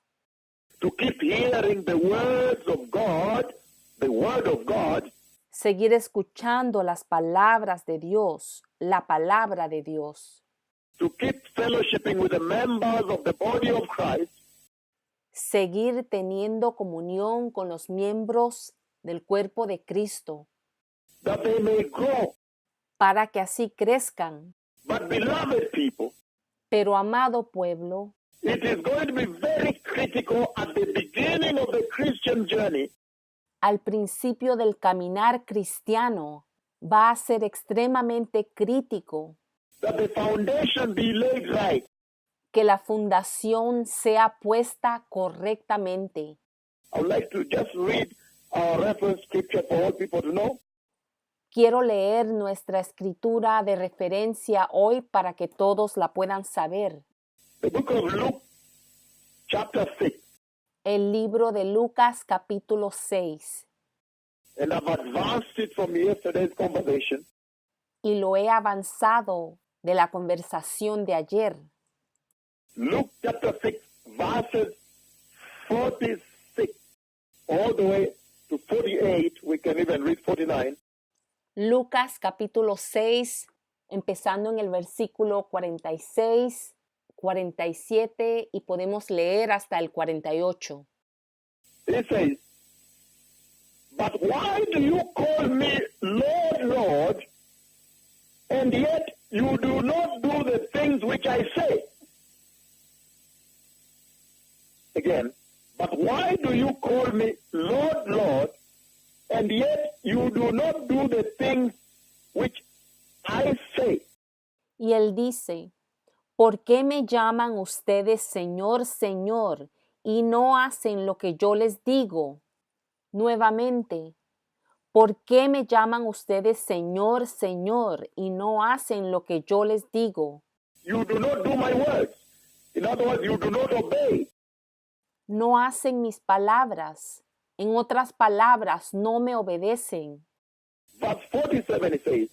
Speaker 1: To keep hearing the words of God, the word of God.
Speaker 2: seguir escuchando las palabras de Dios, la palabra de Dios,
Speaker 1: To keep fellowshipping with the members of the body of Christ.
Speaker 2: seguir teniendo comunión con los miembros del cuerpo de Cristo,
Speaker 1: That they may grow.
Speaker 2: para que así crezcan.
Speaker 1: But beloved people,
Speaker 2: Pero amado pueblo,
Speaker 1: it is going to be very critical at the beginning of the Christian journey
Speaker 2: al principio del caminar cristiano va a ser extremadamente crítico
Speaker 1: that the foundation be laid right.
Speaker 2: que la fundación sea puesta correctamente.
Speaker 1: I would like to just read our reference scripture for all people to know.
Speaker 2: Quiero leer nuestra escritura de referencia hoy para que todos la puedan saber.
Speaker 1: The book of Luke, chapter 6.
Speaker 2: El libro de Lucas capítulo 6.
Speaker 1: And I've advanced it from yesterday's conversation.
Speaker 2: Y lo he avanzado de la conversación de ayer.
Speaker 1: Luke chapter 6, verses 46, all the way to 48. We can even read 49.
Speaker 2: Lucas capítulo 6, empezando en el versículo 46, 47 y podemos leer hasta el 48.
Speaker 1: It says, "But why do you call me Lord, Lord, and yet you do not do the things which I say?" Again, "But why do you call me Lord, Lord, and yet you do not do the things which I say?"
Speaker 2: Y él dice, ¿por qué me llaman ustedes Señor, Señor, y no hacen lo que yo les digo? Nuevamente, ¿Por qué me llaman ustedes Señor, Señor, y no hacen lo que yo les digo?
Speaker 1: You do not do my words. In other words, you do not obey.
Speaker 2: No hacen mis palabras. En otras palabras, no me obedecen.
Speaker 1: Verse 47 it says,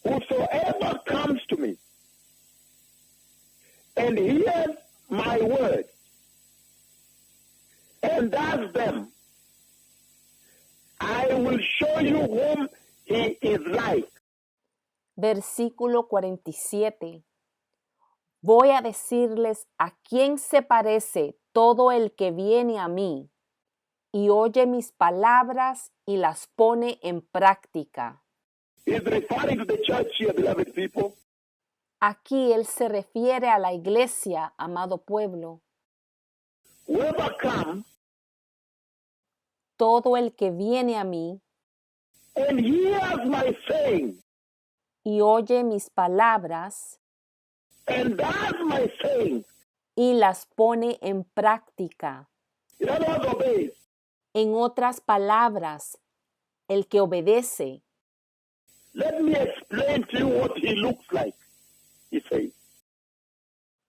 Speaker 1: whosoever comes to me and hears my words and does them, I will show you whom he is like.
Speaker 2: Versículo 47. Voy a decirles a quién se parece todo el que viene a mí y oye mis palabras y las pone en práctica.
Speaker 1: He's referring to the church here, beloved people.
Speaker 2: Aquí él se refiere a la iglesia, amado pueblo.
Speaker 1: Whoever comes
Speaker 2: Todo el que viene a mí
Speaker 1: and hears my saying
Speaker 2: y oye mis palabras
Speaker 1: and does my saying,
Speaker 2: y las pone en práctica.
Speaker 1: in other words, obeys.
Speaker 2: En otras palabras, el que obedece.
Speaker 1: Let me explain to you what he looks like, he says.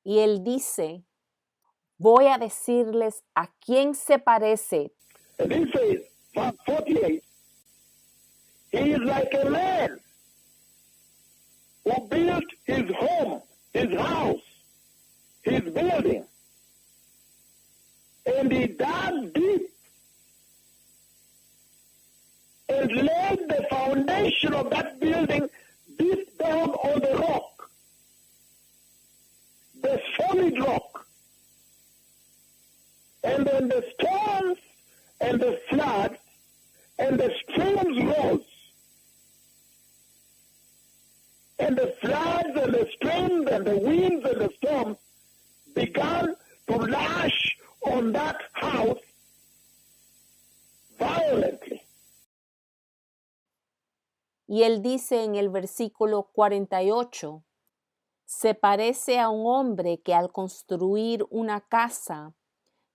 Speaker 2: Y él dice, voy a decirles a quién se parece.
Speaker 1: And he says, verse 48, he is like a man who built his home, his house, his building, and he dug deep and laid the foundation of that building deep down on the rock, the solid rock. And then the storms and the floods and the streams rose. And the floods and the streams and the winds and the storms began to lash on that house violently.
Speaker 2: Y él dice en el versículo 48, se parece a un hombre que al construir una casa,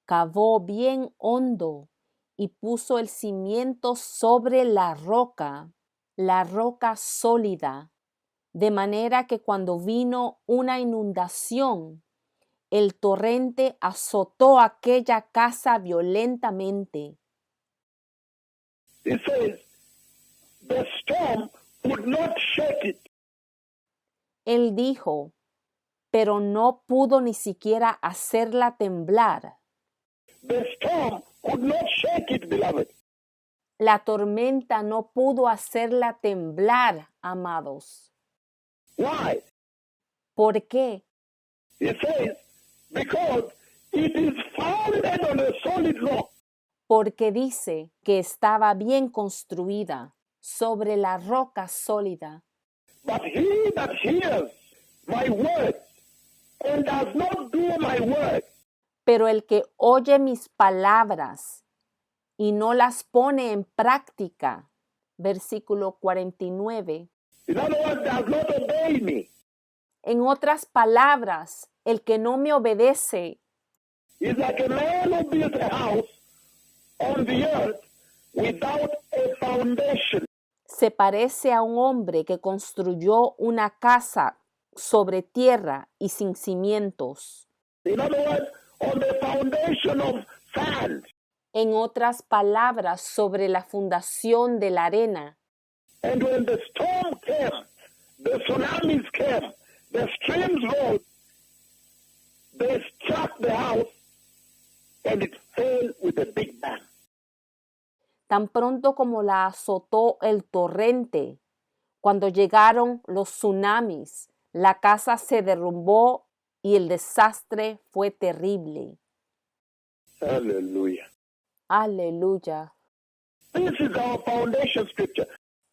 Speaker 2: cavó bien hondo y puso el cimiento sobre la roca sólida, de manera que cuando vino una inundación, el torrente azotó aquella casa violentamente.
Speaker 1: It says, the storm would not shake it.
Speaker 2: Él dijo, pero no pudo ni siquiera hacerla temblar.
Speaker 1: The storm could not shake it, beloved.
Speaker 2: La tormenta no pudo hacerla temblar, amados.
Speaker 1: Why?
Speaker 2: ¿Por qué?
Speaker 1: It says, because it is founded on a solid rock.
Speaker 2: Porque dice que estaba bien construida sobre la roca sólida.
Speaker 1: But he that hears my words and does not do my words,
Speaker 2: Pero el que oye mis palabras y no las pone en práctica, versículo 49.
Speaker 1: in other words, does not obey me,
Speaker 2: En otras palabras, el que no me obedece
Speaker 1: is like a man who built a house on the earth without a foundation.
Speaker 2: se parece a un hombre que construyó una casa sobre tierra y sin cimientos.
Speaker 1: In other words, on the foundation of sand.
Speaker 2: En otras palabras, sobre la fundación de la arena.
Speaker 1: And when the storm came, the tsunamis came, the streams rose, they struck the house, and it fell with a big bang.
Speaker 2: Tan pronto como la azotó el torrente, cuando llegaron los tsunamis, la casa se derrumbó y el desastre fue terrible.
Speaker 1: Hallelujah.
Speaker 2: Aleluya.
Speaker 1: This is our foundation scripture.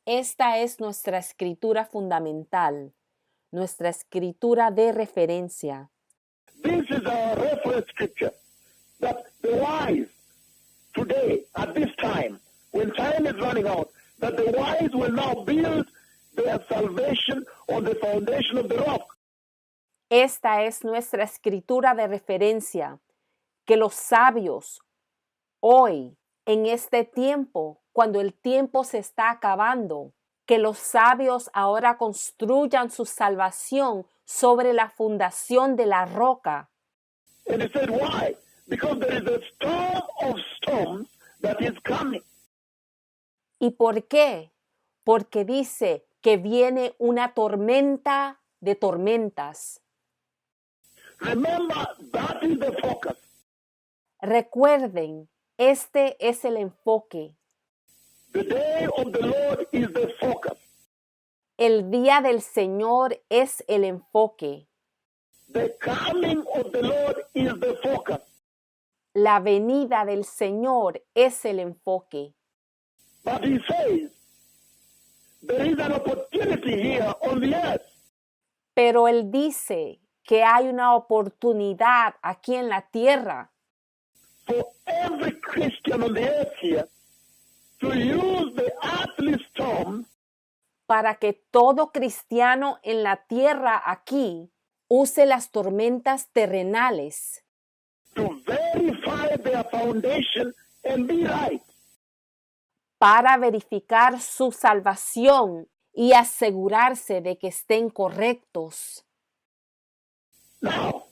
Speaker 2: Esta es nuestra escritura fundamental, nuestra escritura de referencia.
Speaker 1: This is our reference scripture. That the wise today, at this time, when time is running out, that the wise will now build their salvation on the foundation of the rock.
Speaker 2: Esta es nuestra escritura de referencia, que los sabios hoy, en este tiempo, cuando el tiempo se está acabando, que los sabios ahora construyan su salvación sobre la fundación de la roca.
Speaker 1: And he said, why? Because there is a storm of storms that is coming.
Speaker 2: ¿Y por qué? Porque dice que viene una tormenta de tormentas.
Speaker 1: Remember, that is the focus.
Speaker 2: Recuerden, este es el enfoque.
Speaker 1: The day of the Lord is the focus.
Speaker 2: El día del Señor es el enfoque.
Speaker 1: The coming of the Lord is the focus.
Speaker 2: La venida del Señor es el enfoque.
Speaker 1: But he says, there is an opportunity here on the earth.
Speaker 2: Pero Él dice que hay una oportunidad aquí en la tierra
Speaker 1: For every Christian on the earth here to use the earthly storm
Speaker 2: para que todo cristiano en la tierra aquí use las tormentas terrenales
Speaker 1: to verify their foundation and be right.
Speaker 2: para verificar su salvación y asegurarse de que estén correctos.
Speaker 1: Now,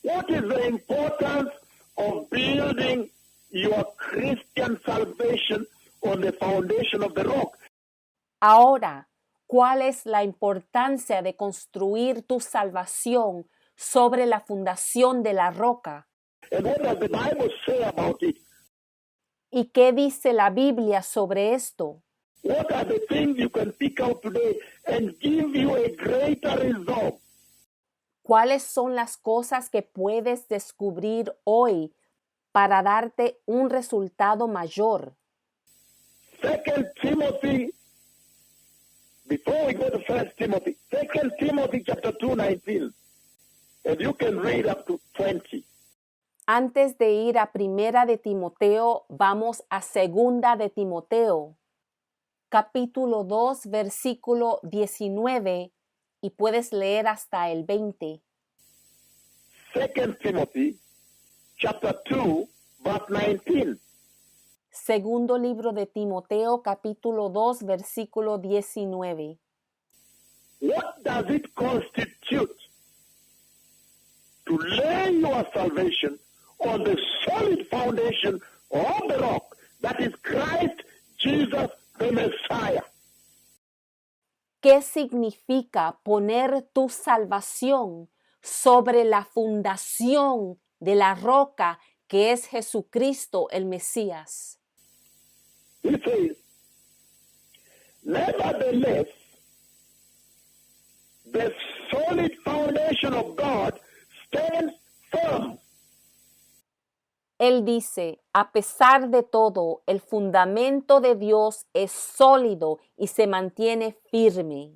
Speaker 1: what is the importance of building your Christian salvation on the foundation of the rock?
Speaker 2: Ahora, ¿cuál es la importancia de construir tu salvación sobre la fundación de la roca?
Speaker 1: And what does the Bible say about it?
Speaker 2: ¿Y qué dice la Biblia sobre esto?
Speaker 1: What are the things you can pick out today and give you a greater result?
Speaker 2: ¿Cuáles son las cosas que puedes descubrir hoy para darte un resultado mayor?
Speaker 1: 2 Timothy, before we go to 1 Timothy, 2 Timothy chapter 2:19, and you can read up to 20.
Speaker 2: Antes de ir a Primera de Timoteo, vamos a Segunda de Timoteo, capítulo 2, versículo 19, y puedes leer hasta el 20.
Speaker 1: 2 Timothy chapter 2, verse 19.
Speaker 2: Segundo libro de Timoteo, capítulo 2, versículo 19.
Speaker 1: What does it constitute to lay your salvation on the solid foundation of the rock that is Christ Jesus the Messiah?
Speaker 2: ¿Qué significa poner tu salvación sobre la fundación de la roca que es Jesucristo el Mesías?
Speaker 1: He says, nevertheless, the solid foundation of God stands firm.
Speaker 2: Él dice, a pesar de todo, el fundamento de Dios es sólido y se mantiene firme.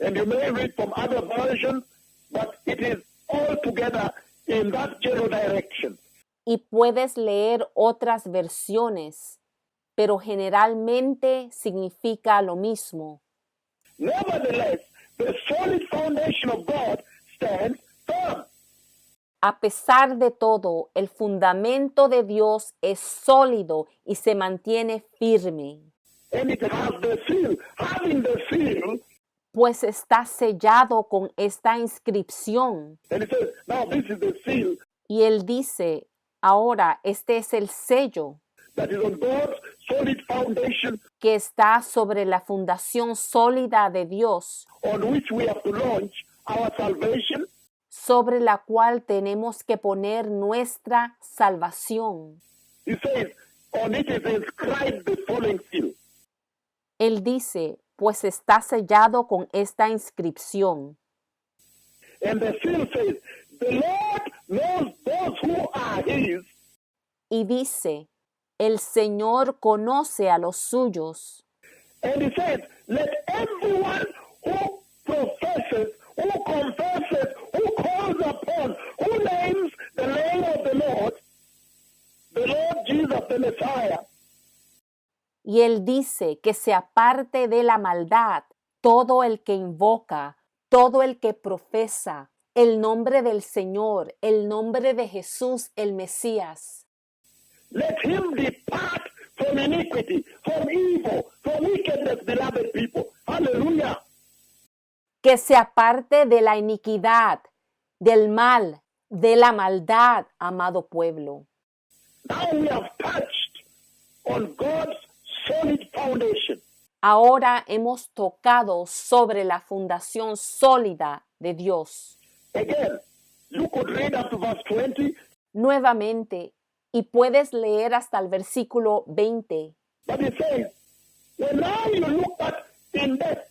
Speaker 1: And you may read from other versions, but it is all together in that general direction.
Speaker 2: Y puedes leer otras versiones, pero generalmente significa lo mismo.
Speaker 1: Nevertheless, the solid foundation of God stands firm.
Speaker 2: A pesar de todo, el fundamento de Dios es sólido y se mantiene firme,
Speaker 1: And it has the seal. Having the seal,
Speaker 2: pues está sellado con esta inscripción.
Speaker 1: and it says, now this is the seal
Speaker 2: Y él dice, ahora este es el sello
Speaker 1: that is on God's solid foundation
Speaker 2: que está sobre la fundación sólida de Dios,
Speaker 1: on which we have to launch our salvation.
Speaker 2: sobre la cual tenemos que poner nuestra salvación.
Speaker 1: He says, on it is inscribed the following seal.
Speaker 2: Él dice, pues está sellado con esta inscripción.
Speaker 1: And the seal says, the Lord knows those who are his,
Speaker 2: Y dice, el Señor conoce a los suyos.
Speaker 1: and he says, let everyone who professes, who confesses, who calls upon, who names the name of the Lord Jesus the Messiah,
Speaker 2: Y él dice que se aparte de la maldad todo el que invoca, todo el que profesa el nombre del Señor, el nombre de Jesús el Mesías.
Speaker 1: let him depart from iniquity, from evil, from wickedness, beloved people. Hallelujah.
Speaker 2: Que se aparte de la iniquidad, del mal, de la maldad, amado pueblo.
Speaker 1: Now we have touched on God's solid foundation.
Speaker 2: Ahora hemos tocado sobre la fundación sólida de Dios.
Speaker 1: Again, you could read up to verse 20,
Speaker 2: Nuevamente, y puedes leer hasta el versículo 20.
Speaker 1: but it says, when now you look at in depth,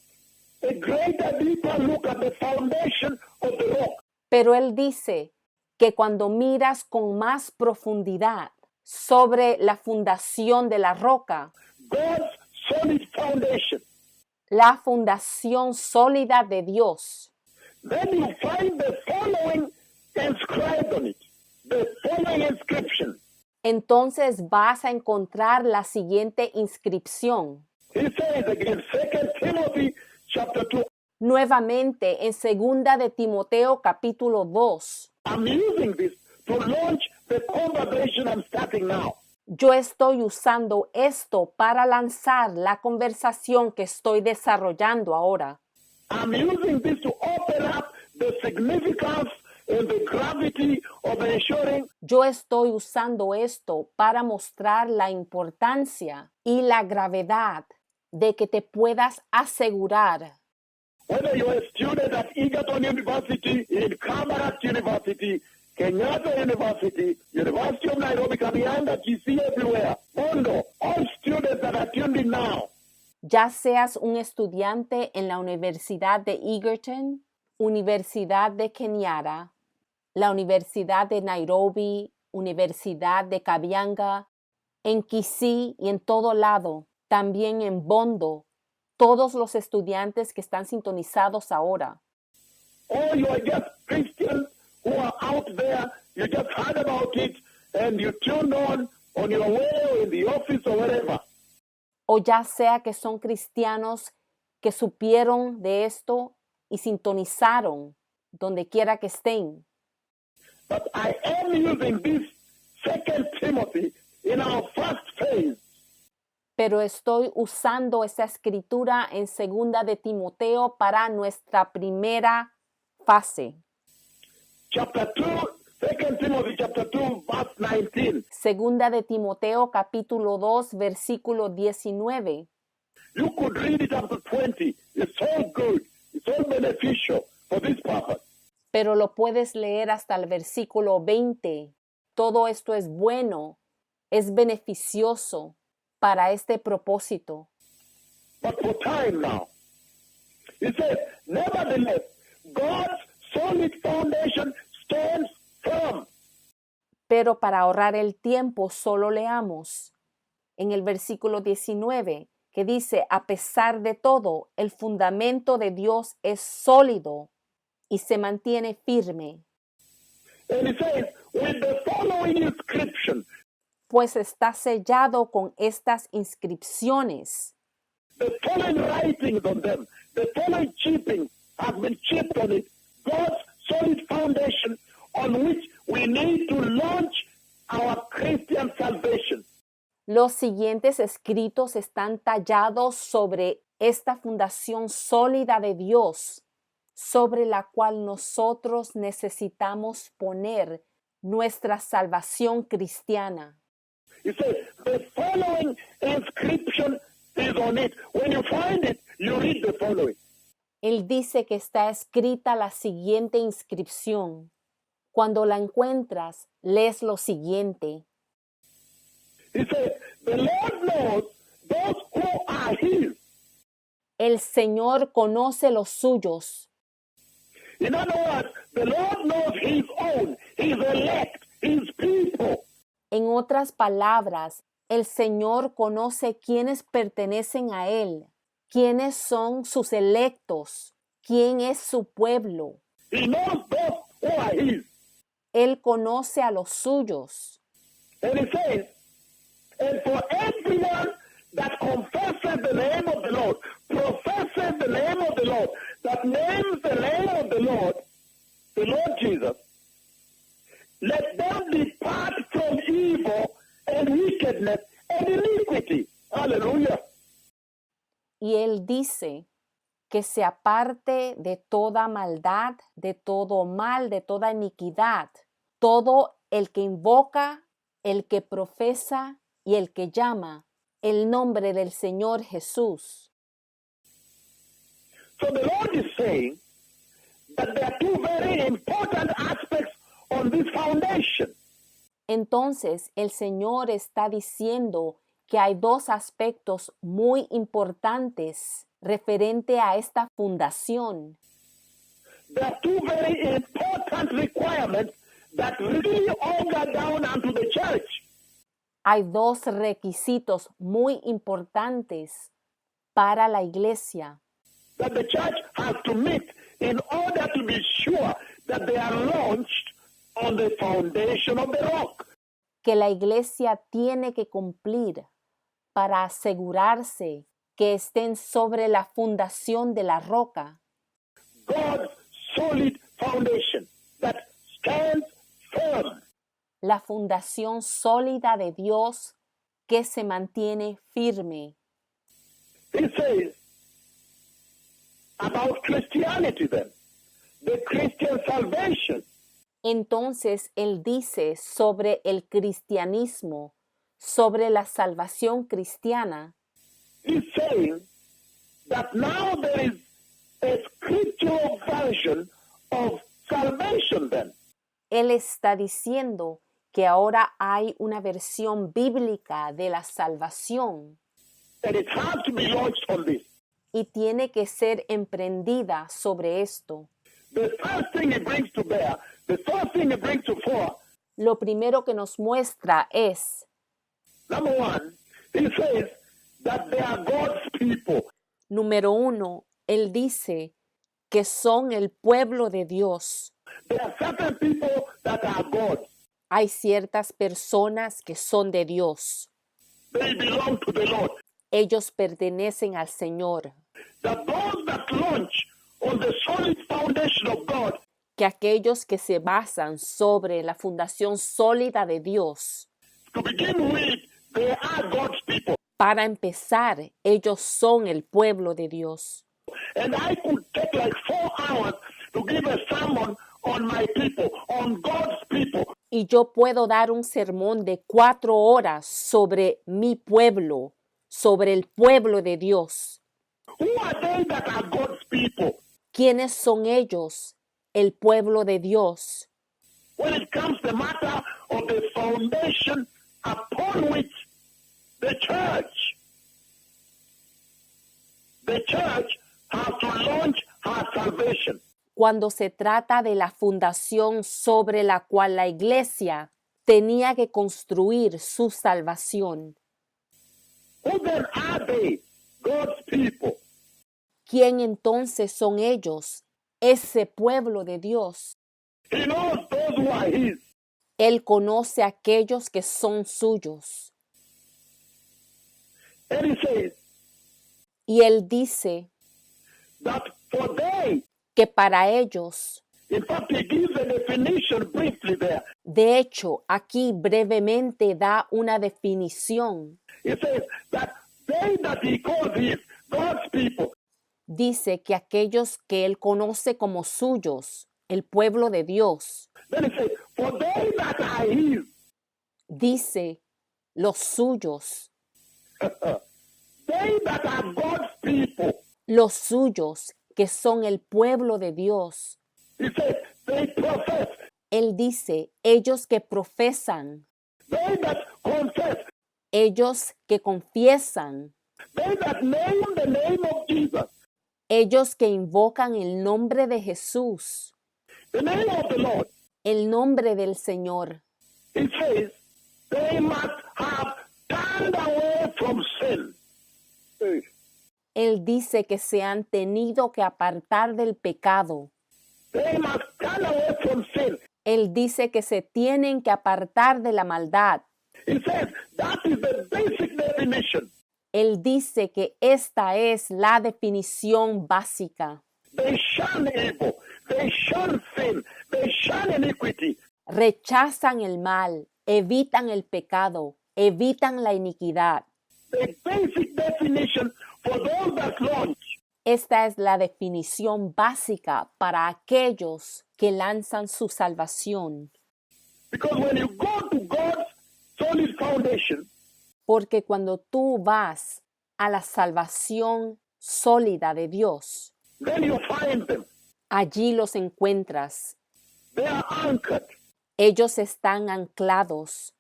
Speaker 1: a greater, deeper look at the foundation of the rock.
Speaker 2: Pero él dice que cuando miras con más profundidad sobre la fundación de la roca,
Speaker 1: God's solid foundation,
Speaker 2: la fundación sólida de Dios,
Speaker 1: then you find the following inscribed on it, the following inscription.
Speaker 2: entonces vas a encontrar la siguiente inscripción.
Speaker 1: He says again, 2 Timothy chapter 2.
Speaker 2: Nuevamente en 2 de Timoteo capítulo 2.
Speaker 1: I'm using this to launch the conversation I'm starting now.
Speaker 2: Yo estoy usando esto para lanzar la conversación que estoy desarrollando ahora.
Speaker 1: I'm using this to open up the significance and the gravity of ensuring
Speaker 2: Yo estoy usando esto para mostrar la importancia y la gravedad de que te puedas asegurar,
Speaker 1: whether you're a student at Egerton University, in Kabarak University, Kenyatta University, University of Nairobi, Kabianga, GC everywhere, Bondo, all students that are tuned in now,
Speaker 2: ya seas un estudiante en la Universidad de Egerton, Universidad de Kenyatta, la Universidad de Nairobi, Universidad de Kabianga, en Kisii y en todo lado, también en Bondo, todos los estudiantes que están sintonizados ahora.
Speaker 1: or you are just Christians who are out there, you just heard about it, and you tuned on your way or in the office or wherever.
Speaker 2: O ya sea que son cristianos que supieron de esto y sintonizaron donde quiera que estén.
Speaker 1: But I am using this 2 Timothy in our first phase.
Speaker 2: Pero estoy usando esa escritura en 2 de Timoteo para nuestra primera fase.
Speaker 1: Chapter 2, 2 Timothy chapter 2, verse 19.
Speaker 2: 2 de Timoteo capítulo 2 versículo 19.
Speaker 1: You could read it up to 20. It's all good. It's all beneficial for this purpose.
Speaker 2: Pero lo puedes leer hasta el versículo 20. Todo esto es bueno, es beneficioso para este propósito.
Speaker 1: But for time now, it says, nevertheless, God's solid foundation stands firm.
Speaker 2: Pero para ahorrar el tiempo, solo leamos en el versículo 19, que dice, a pesar de todo, el fundamento de Dios es sólido y se mantiene firme,
Speaker 1: And it says, with the following inscription,
Speaker 2: pues está sellado con estas inscripciones.
Speaker 1: the following writings on them, the following chipping has been chipped on it, God's solid foundation on which we need to launch our Christian salvation.
Speaker 2: Los siguientes escritos están tallados sobre esta fundación sólida de Dios, sobre la cual nosotros necesitamos poner nuestra salvación cristiana.
Speaker 1: He says, the following inscription is on it. When you find it, you read the following.
Speaker 2: Él dice que está escrita la siguiente inscripción. Cuando la encuentras, lees lo siguiente.
Speaker 1: He says, the Lord knows those who are his.
Speaker 2: El Señor conoce los suyos.
Speaker 1: In other words, the Lord knows his own, his elect, his people.
Speaker 2: En otras palabras, el Señor conoce quienes pertenecen a Él, quiénes son sus electos, quién es su pueblo.
Speaker 1: He knows those who are his.
Speaker 2: Él conoce a los suyos.
Speaker 1: And he says, and for everyone that confesses the name of the Lord, professes the name of the Lord, that names the name of the Lord Jesus, let them depart from evil and wickedness avoid iniquity. Hallelujah.
Speaker 2: Y él dice que se aparte de toda maldad, de todo mal, de toda iniquidad, todo el que invoca, el que profesa y el que llama el nombre del Señor Jesús.
Speaker 1: So the Lord is saying that there are two very important aspects on this foundation.
Speaker 2: Entonces el Señor está diciendo que hay dos aspectos muy importantes referente a esta fundación.
Speaker 1: There are two very important requirements that really auger down unto the church.
Speaker 2: Hay dos requisitos muy importantes para la iglesia
Speaker 1: That the church has to meet in order to be sure that they are launched on the foundation of the rock.
Speaker 2: que la iglesia tiene que cumplir para asegurarse que estén sobre la fundación de la roca,
Speaker 1: God's solid foundation that stands firm.
Speaker 2: la fundación sólida de Dios que se mantiene firme.
Speaker 1: He says about Christianity then, the Christian salvation.
Speaker 2: Entonces él dice sobre el cristianismo, sobre la salvación cristiana,
Speaker 1: He's saying that now there is a scriptural version of salvation then.
Speaker 2: él está diciendo que ahora hay una versión bíblica de la salvación
Speaker 1: And it has to be launched on this.
Speaker 2: y tiene que ser emprendida sobre esto.
Speaker 1: The first thing he brings to bear, the first thing he brings to fore,
Speaker 2: Lo primero que nos muestra es,
Speaker 1: number one, he says that they are God's people.
Speaker 2: número uno, él dice que son el pueblo de Dios.
Speaker 1: There are certain people that are God.
Speaker 2: Hay ciertas personas que son de Dios.
Speaker 1: They belong to the Lord.
Speaker 2: Ellos pertenecen al Señor.
Speaker 1: That those that launch on the solid foundation of God,
Speaker 2: Que aquellos que se basan sobre la fundación sólida de Dios,
Speaker 1: to begin with, they are God's people.
Speaker 2: para empezar, ellos son el pueblo de Dios.
Speaker 1: And I could take like 4 hours to give a sermon on my people, on God's people.
Speaker 2: Y yo puedo dar un sermón de 4 horas sobre mi pueblo, sobre el pueblo de Dios.
Speaker 1: Who are they that are God's people?
Speaker 2: ¿Quiénes son ellos? El pueblo de Dios.
Speaker 1: When it comes to the matter of the foundation upon which the church has to launch her salvation.
Speaker 2: Cuando se trata de la fundación sobre la cual la iglesia tenía que construir su salvación.
Speaker 1: Who then are they? God's people.
Speaker 2: ¿Quién entonces son ellos? Ese pueblo de Dios.
Speaker 1: He knows those who are his.
Speaker 2: Él conoce a aquellos que son suyos.
Speaker 1: And he says
Speaker 2: Y él dice
Speaker 1: that for they,
Speaker 2: que para ellos,
Speaker 1: in fact, he gives a definition briefly there.
Speaker 2: de hecho, aquí brevemente da una definición.
Speaker 1: He says that they that he calls his, God's people,
Speaker 2: Dice que aquellos que él conoce como suyos, el pueblo de Dios,
Speaker 1: then he says, for they that are his,
Speaker 2: dice los suyos,
Speaker 1: they that are God's people,
Speaker 2: los suyos que son el pueblo de Dios.
Speaker 1: he says, they profess,
Speaker 2: Él dice, ellos que profesan,
Speaker 1: they that confess,
Speaker 2: ellos que confiesan,
Speaker 1: they that name the name of Jesus,
Speaker 2: ellos que invocan el nombre de Jesús,
Speaker 1: the name of the Lord.
Speaker 2: el nombre del Señor.
Speaker 1: He says, they must have turned away from sin. Hey.
Speaker 2: Él dice que se han tenido que apartar del pecado.
Speaker 1: They must turn away from sin.
Speaker 2: Él dice que se tienen que apartar de la maldad.
Speaker 1: He says that is the basic definition.
Speaker 2: Él dice que esta es la definición básica.
Speaker 1: They shun evil. They shun sin. They shun iniquity.
Speaker 2: Rechazan el mal, evitan el pecado, evitan la iniquidad.
Speaker 1: The basic definition for those that launch.
Speaker 2: Esta es la definición básica para aquellos que lanzan su salvación.
Speaker 1: Because when you go to God's solid foundation,
Speaker 2: Porque cuando tú vas a la salvación sólida de Dios,
Speaker 1: then you find them.
Speaker 2: allí los encuentras.
Speaker 1: They are anchored.
Speaker 2: Ellos están anclados.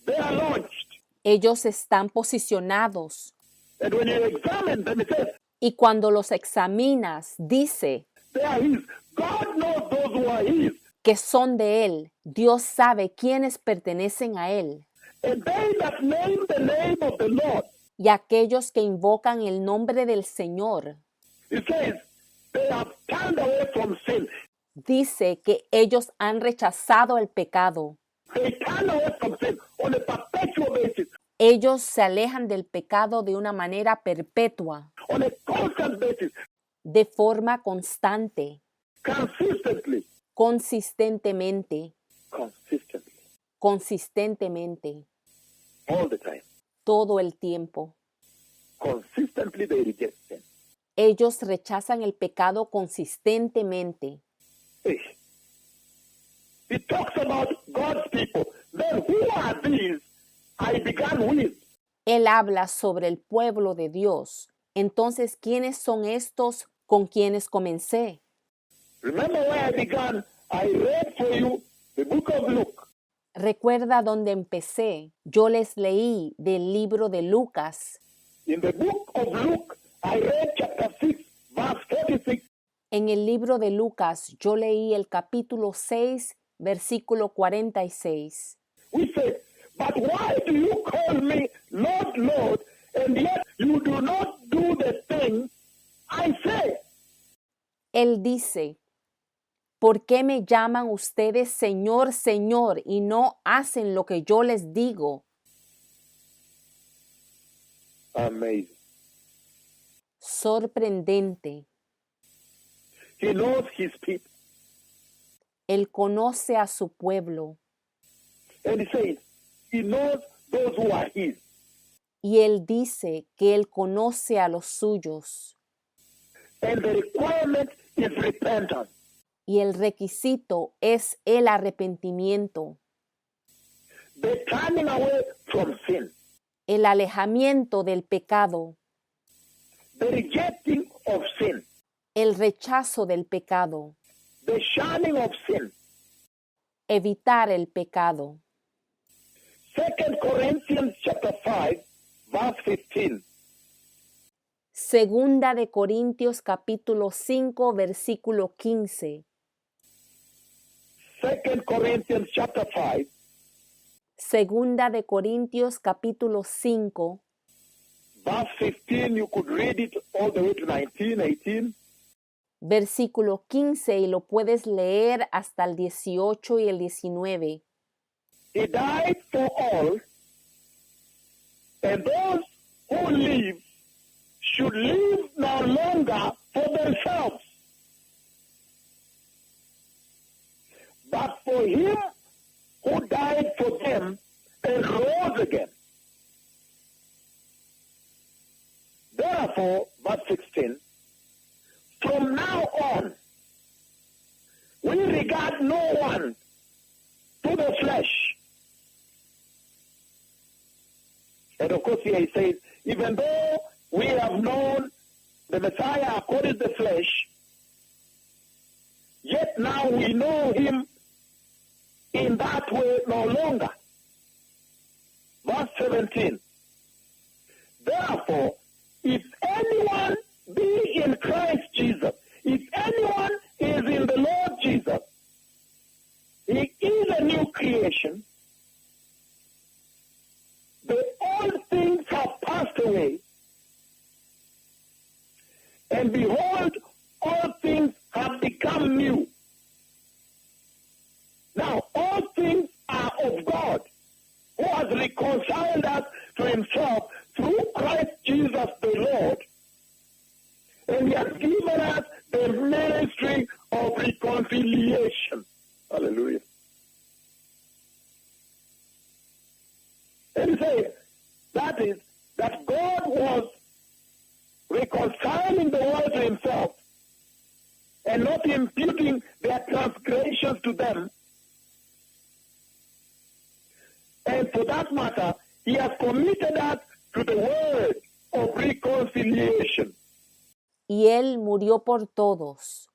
Speaker 1: They are launched.
Speaker 2: Ellos están posicionados.
Speaker 1: And when you examine them, it says,
Speaker 2: Y cuando los examinas, dice
Speaker 1: they are His. God knows those who are His.
Speaker 2: que son de Él. Dios sabe quiénes pertenecen a Él.
Speaker 1: And they that name the name of the Lord,
Speaker 2: Y aquellos que invocan el nombre del Señor,
Speaker 1: it says, they have turned away from sin.
Speaker 2: dice que ellos han rechazado el pecado.
Speaker 1: They turn away from sin on a perpetual basis,
Speaker 2: Ellos se alejan del pecado de una manera perpetua,
Speaker 1: on a constant basis,
Speaker 2: de forma constante,
Speaker 1: consistently,
Speaker 2: consistentemente, consistentemente,
Speaker 1: all the time.
Speaker 2: todo el tiempo.
Speaker 1: Consistently they reject sin.
Speaker 2: Ellos rechazan el pecado consistentemente.
Speaker 1: Hey. It talks about God's people. Then who are these I began with?
Speaker 2: Él habla sobre el pueblo de Dios. Entonces, ¿quiénes son estos con quienes comencé?
Speaker 1: Remember where I began? I read for you the book of Luke.
Speaker 2: Recuerda donde empecé. Yo les leí del libro de Lucas.
Speaker 1: In the book of Luke, I read chapter 6, verse 46.
Speaker 2: En el libro de Lucas, yo leí el capítulo 6, versículo 46.
Speaker 1: We say, but why do you call me Lord, Lord, and yet you do not do the thing I say?
Speaker 2: Él dice, ¿por qué me llaman ustedes Señor, Señor, y no hacen lo que yo les digo?
Speaker 1: Amazing.
Speaker 2: Sorprendente.
Speaker 1: He knows his people.
Speaker 2: Él conoce a su pueblo.
Speaker 1: And he says, he knows those who are his.
Speaker 2: Y él dice que él conoce a los suyos.
Speaker 1: And the requirement is repentance.
Speaker 2: Y el requisito es el arrepentimiento,
Speaker 1: The turning away from sin.
Speaker 2: el alejamiento del pecado,
Speaker 1: The rejecting of sin.
Speaker 2: el rechazo del pecado,
Speaker 1: The shunning of sin.
Speaker 2: evitar el pecado.
Speaker 1: 2 Corinthians chapter 5, verse 15.
Speaker 2: Segunda de Corintios capítulo 5 versículo 15.
Speaker 1: 2 Corinthians chapter 5,
Speaker 2: Segunda de Corintios capítulo 5
Speaker 1: verse 15. You could read it all the way to 19, 18.
Speaker 2: versículo 15 y lo puedes leer hasta el 18 y el 19.
Speaker 1: He died for all, and those who live should live no longer for themselves, but for him who died for them and rose again. Therefore, verse 16, from now on, we regard no one to the flesh. And of course here he says, even though we have known the Messiah according to the flesh, yet now we know him in that way no longer. Verse 17. Therefore, if anyone be in Christ Jesus, if anyone is in the Lord Jesus, he is a new creation. The old things have passed away, and behold, all things have become new. Now, all things are of God, who has reconciled us to himself through Christ Jesus the Lord, and he has given us the ministry of reconciliation. Hallelujah. And he said, that is, that God was reconciling the world to himself and not imputing their transgressions to them. And for that matter, he has committed us to the word of reconciliation.
Speaker 2: Y Él murió por todos,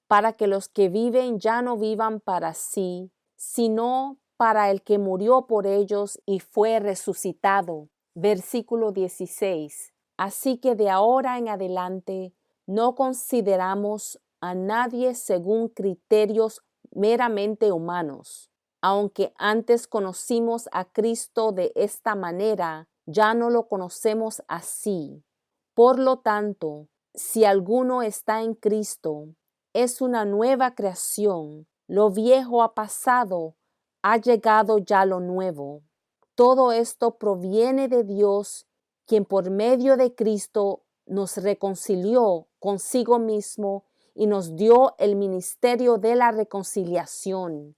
Speaker 2: para que los que viven ya no vivan para sí, sino para el que murió por ellos y fue resucitado. Versículo 16. Así que de ahora en adelante no consideramos a nadie según criterios meramente humanos. Aunque antes conocimos a Cristo de esta manera, ya no lo conocemos así. Por lo tanto, si alguno está en Cristo, es una nueva creación. Lo viejo ha pasado, ha llegado ya lo nuevo. Todo esto proviene de Dios, quien por medio de Cristo nos reconcilió consigo mismo y nos dio el ministerio de la reconciliación.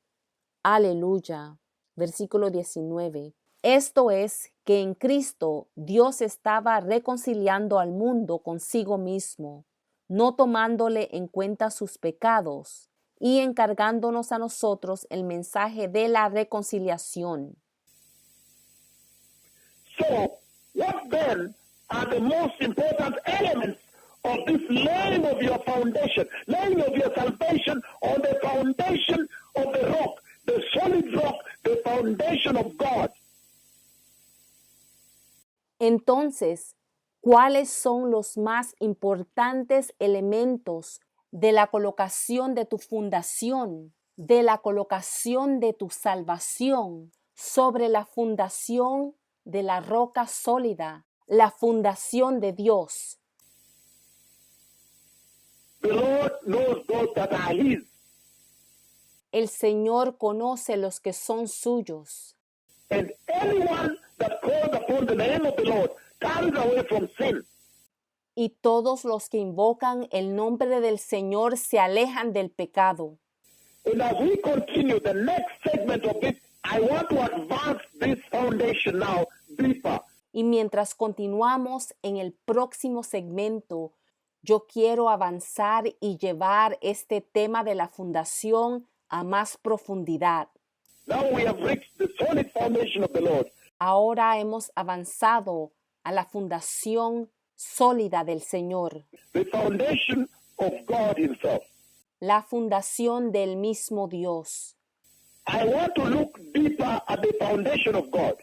Speaker 2: Aleluya. Versículo 19. Esto es que en Cristo Dios estaba reconciliando al mundo consigo mismo, no tomándole en cuenta sus pecados y encargándonos a nosotros el mensaje de la reconciliación.
Speaker 1: So, what then are the most important elements of this laying of your foundation, laying of your salvation on the foundation of the rock, the solid rock, the foundation of God?
Speaker 2: Entonces, ¿cuáles son los más importantes elementos de la colocación de tu fundación, de la colocación de tu salvación sobre la fundación de la roca sólida, la fundación de Dios?
Speaker 1: The Lord knows those that are His.
Speaker 2: El Señor conoce los que son suyos.
Speaker 1: And anyone that calls upon the name of the Lord turns away from sin.
Speaker 2: Y todos los que invocan el nombre del Señor se alejan del pecado.
Speaker 1: And as we continue the next segment of it, I want to advance this foundation now deeper.
Speaker 2: Y mientras continuamos en el próximo segmento, yo quiero avanzar y llevar este tema de la fundación a más profundidad.
Speaker 1: Now we have reached the solid foundation of the Lord.
Speaker 2: Ahora hemos avanzado a la fundación sólida del Señor,
Speaker 1: The foundation of God Himself.
Speaker 2: la fundación del mismo Dios.
Speaker 1: I want to look deeper at the foundation of God.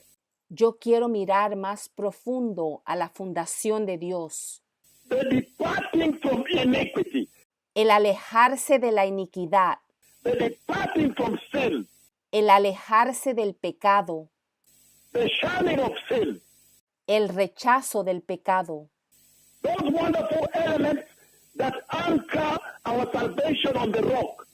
Speaker 2: Yo quiero mirar más profundo a la fundación de Dios.
Speaker 1: The departing from iniquity,
Speaker 2: El alejarse de la iniquidad,
Speaker 1: the departing from sin,
Speaker 2: el alejarse del pecado,
Speaker 1: the shunning of sin,
Speaker 2: el rechazo del pecado.
Speaker 1: those wonderful elements that anchor our salvation on the rock.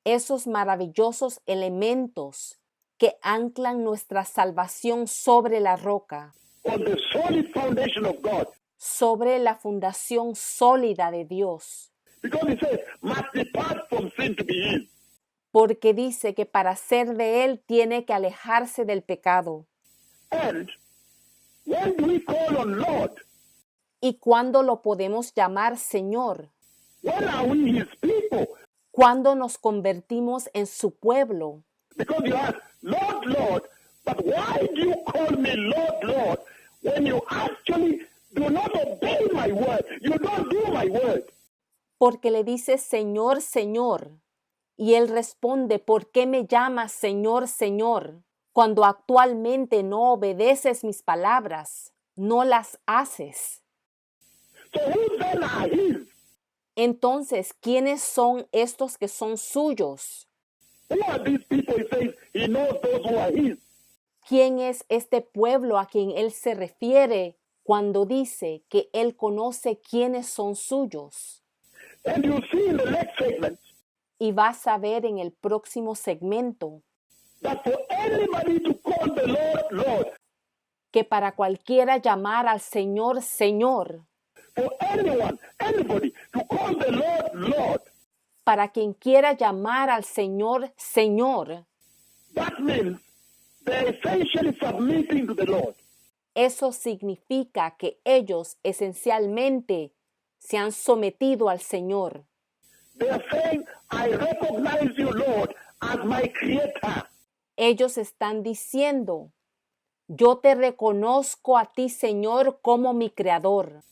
Speaker 2: Esos maravillosos elementos que anclan nuestra salvación sobre la roca,
Speaker 1: On the solid foundation of God.
Speaker 2: sobre la fundación sólida de Dios.
Speaker 1: Because He says, must depart from sin to be His.
Speaker 2: Porque dice que para ser de Él tiene que alejarse del pecado.
Speaker 1: And when do we call on Lord?
Speaker 2: ¿Y cuándo lo podemos llamar Señor?
Speaker 1: When are we His people?
Speaker 2: ¿Cuándo nos convertimos en su pueblo?
Speaker 1: Because you ask, Lord, Lord, but why do you call me Lord, Lord, when you actually do not obey my word? You don't do my word.
Speaker 2: Porque le dice Señor, Señor. Y Él responde, ¿por qué me llamas Señor, Señor? Cuando actualmente no obedeces mis palabras, no las haces.
Speaker 1: So who then are His?
Speaker 2: Entonces, ¿quiénes son estos que son suyos?
Speaker 1: Who are these people? He says He knows those who are His.
Speaker 2: ¿Quién es este pueblo a quien Él se refiere cuando dice que Él conoce quiénes son suyos?
Speaker 1: And you see in the next segment
Speaker 2: Y vas a ver en el próximo segmento
Speaker 1: that for anybody to call the Lord, Lord,
Speaker 2: que para cualquiera llamar al Señor, Señor,
Speaker 1: for anyone, anybody to call the Lord, Lord,
Speaker 2: para quien quiera llamar al Señor, Señor,
Speaker 1: that means they're essentially submitting to the Lord.
Speaker 2: Eso significa que ellos esencialmente se han sometido al Señor.
Speaker 1: They are saying, I recognize you, Lord, as my creator.
Speaker 2: Ellos están diciendo, yo te reconozco a ti, Señor, como mi creador.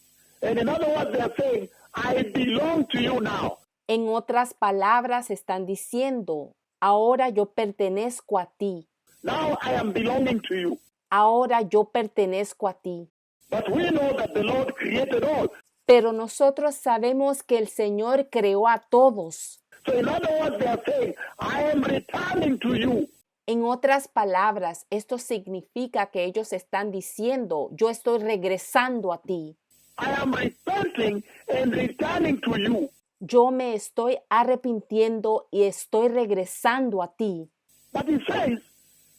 Speaker 1: And in other words, they are saying, I belong to you now.
Speaker 2: En otras palabras, están diciendo, ahora yo pertenezco a ti.
Speaker 1: Now I am belonging to you.
Speaker 2: Ahora yo pertenezco a ti.
Speaker 1: But we know that the Lord created all.
Speaker 2: Pero nosotros sabemos que el Señor creó a todos.
Speaker 1: So in other words, they are saying, I am returning to you.
Speaker 2: En otras palabras, esto significa que ellos están diciendo, yo estoy regresando a ti.
Speaker 1: I am repenting and returning to you.
Speaker 2: Yo me estoy arrepintiendo y estoy regresando a ti.
Speaker 1: But he says,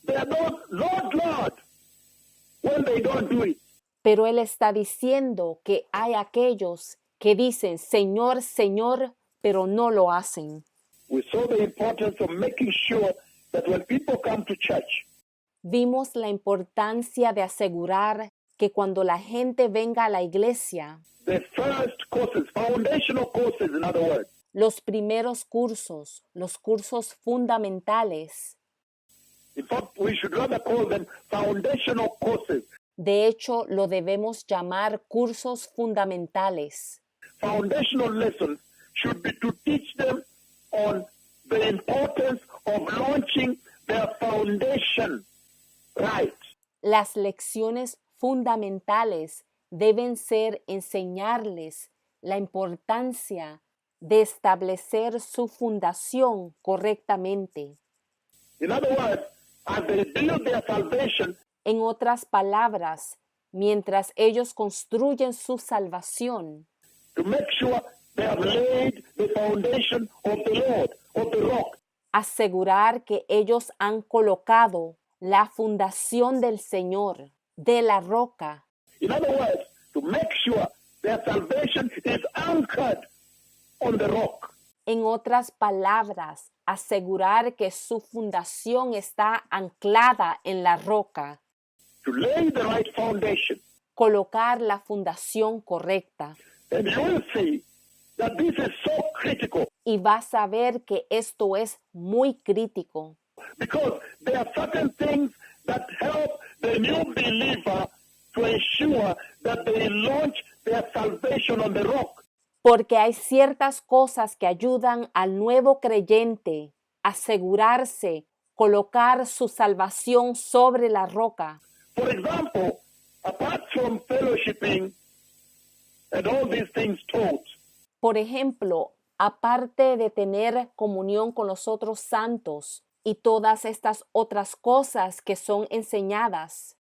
Speaker 1: they are those, Lord, Lord, when they don't do it.
Speaker 2: Pero él está diciendo que hay aquellos que dicen, Señor, Señor, pero no lo hacen.
Speaker 1: We saw the importance of making sure that when people come to church,
Speaker 2: Vimos la importancia de asegurar que cuando la gente venga a la iglesia,
Speaker 1: the first courses, foundational courses, in other words,
Speaker 2: los primeros cursos, los cursos fundamentales,
Speaker 1: in fact, we should rather call them foundational courses.
Speaker 2: de hecho lo debemos llamar cursos fundamentales.
Speaker 1: Foundational lessons should be to teach them on the importance of launching their foundation right.
Speaker 2: Las lecciones fundamentales deben ser enseñarles la importancia de establecer su fundación correctamente.
Speaker 1: In other words, as they build their salvation,
Speaker 2: En otras palabras, mientras ellos construyen su salvación,
Speaker 1: to make sure they have laid the foundation of the Lord, of the rock.
Speaker 2: asegurar que ellos han colocado la fundación del Señor, de la roca.
Speaker 1: In other words, to make sure their salvation is anchored on the rock.
Speaker 2: En otras palabras, asegurar que su fundación está anclada en la roca.
Speaker 1: To lay the right foundation.
Speaker 2: Colocar la fundación correcta.
Speaker 1: And you will see that this is so critical
Speaker 2: Y vas a ver que esto es muy crítico,
Speaker 1: because there are certain things that help the new believer to ensure that they launch their salvation on the rock.
Speaker 2: porque hay ciertas cosas que ayudan al nuevo creyente a asegurarse, colocar su salvación sobre la roca.
Speaker 1: For example, apart from fellowshipping and all these things taught,
Speaker 2: Por ejemplo, aparte de tener comunión con los otros santos y todas estas otras cosas que son enseñadas,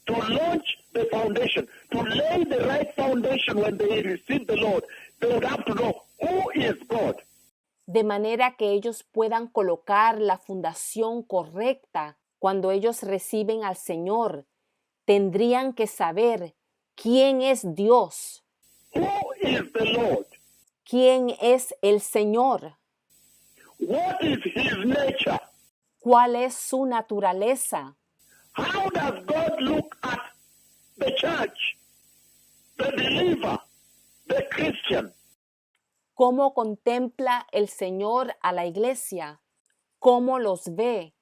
Speaker 1: to launch the foundation, to lay the right foundation when they receive the Lord, they would have to know who is God.
Speaker 2: de manera que ellos puedan colocar la fundación correcta cuando ellos reciben al Señor, tendrían que saber quién es Dios,
Speaker 1: Who is the Lord?
Speaker 2: quién es el Señor,
Speaker 1: What is his nature?
Speaker 2: cuál es su naturaleza,
Speaker 1: How does God look at the church, the believer, the Christian?
Speaker 2: cómo contempla el Señor a la iglesia, cómo los ve,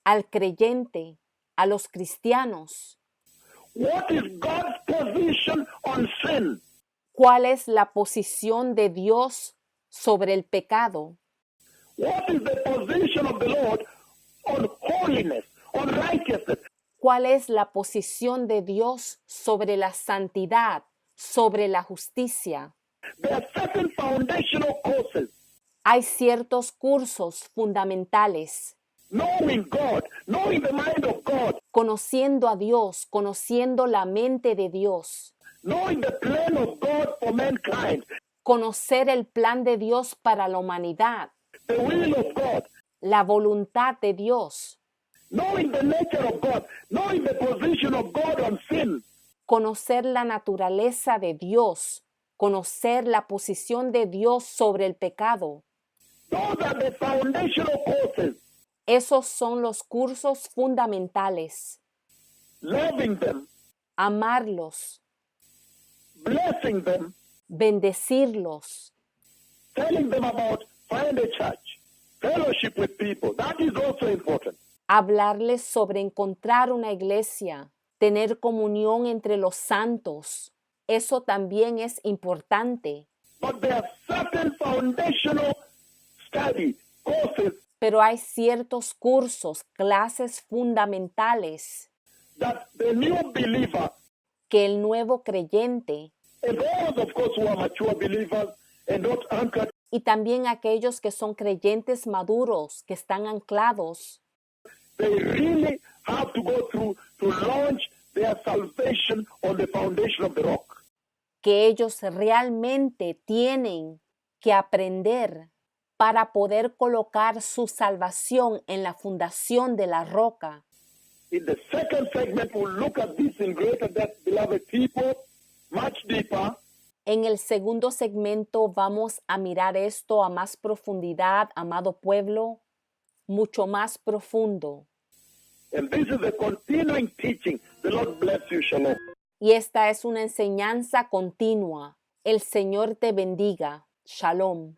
Speaker 2: al creyente, a los cristianos,
Speaker 1: What is God's position on sin?
Speaker 2: cuál es la posición de Dios sobre el pecado,
Speaker 1: What is the position of the Lord on holiness, on righteousness?
Speaker 2: cuál es la posición de Dios sobre la santidad, sobre la justicia.
Speaker 1: There are certain foundational courses.
Speaker 2: Hay ciertos cursos fundamentales,
Speaker 1: Knowing God, knowing the mind of God,
Speaker 2: conociendo a Dios, conociendo la mente de Dios,
Speaker 1: knowing the plan of God for mankind,
Speaker 2: conocer el plan de Dios para la humanidad,
Speaker 1: the will of God,
Speaker 2: la voluntad de Dios,
Speaker 1: knowing the nature of God, knowing the position of God on sin.
Speaker 2: conocer la naturaleza de Dios, conocer la posición de Dios sobre el pecado.
Speaker 1: Those are the foundational courses.
Speaker 2: Esos son los cursos fundamentales.
Speaker 1: loving them,
Speaker 2: Amarlos,
Speaker 1: blessing them,
Speaker 2: bendecirlos,
Speaker 1: telling them about find a church, fellowship with people. That is also important.
Speaker 2: hablarles sobre encontrar una iglesia, tener comunión entre los santos. Eso también es importante.
Speaker 1: But there are certain foundational study courses
Speaker 2: Pero hay ciertos cursos, clases fundamentales
Speaker 1: that the new believer,
Speaker 2: que el nuevo creyente
Speaker 1: and those of course who are mature believers and not anchored,
Speaker 2: y también aquellos que son creyentes maduros, que están anclados,
Speaker 1: they really have to go through to launch their salvation on the foundation of the rock.
Speaker 2: que ellos realmente tienen que aprender para poder colocar su salvación en la fundación de la roca.
Speaker 1: In the second segment, we'll look at this in greater depth, beloved people, much deeper.
Speaker 2: En el segundo segmento vamos a mirar esto a más profundidad, amado pueblo, mucho más profundo.
Speaker 1: And this is a continuing teaching. The Lord bless you. Shalom.
Speaker 2: Y esta es una enseñanza continua. El Señor te bendiga. Shalom.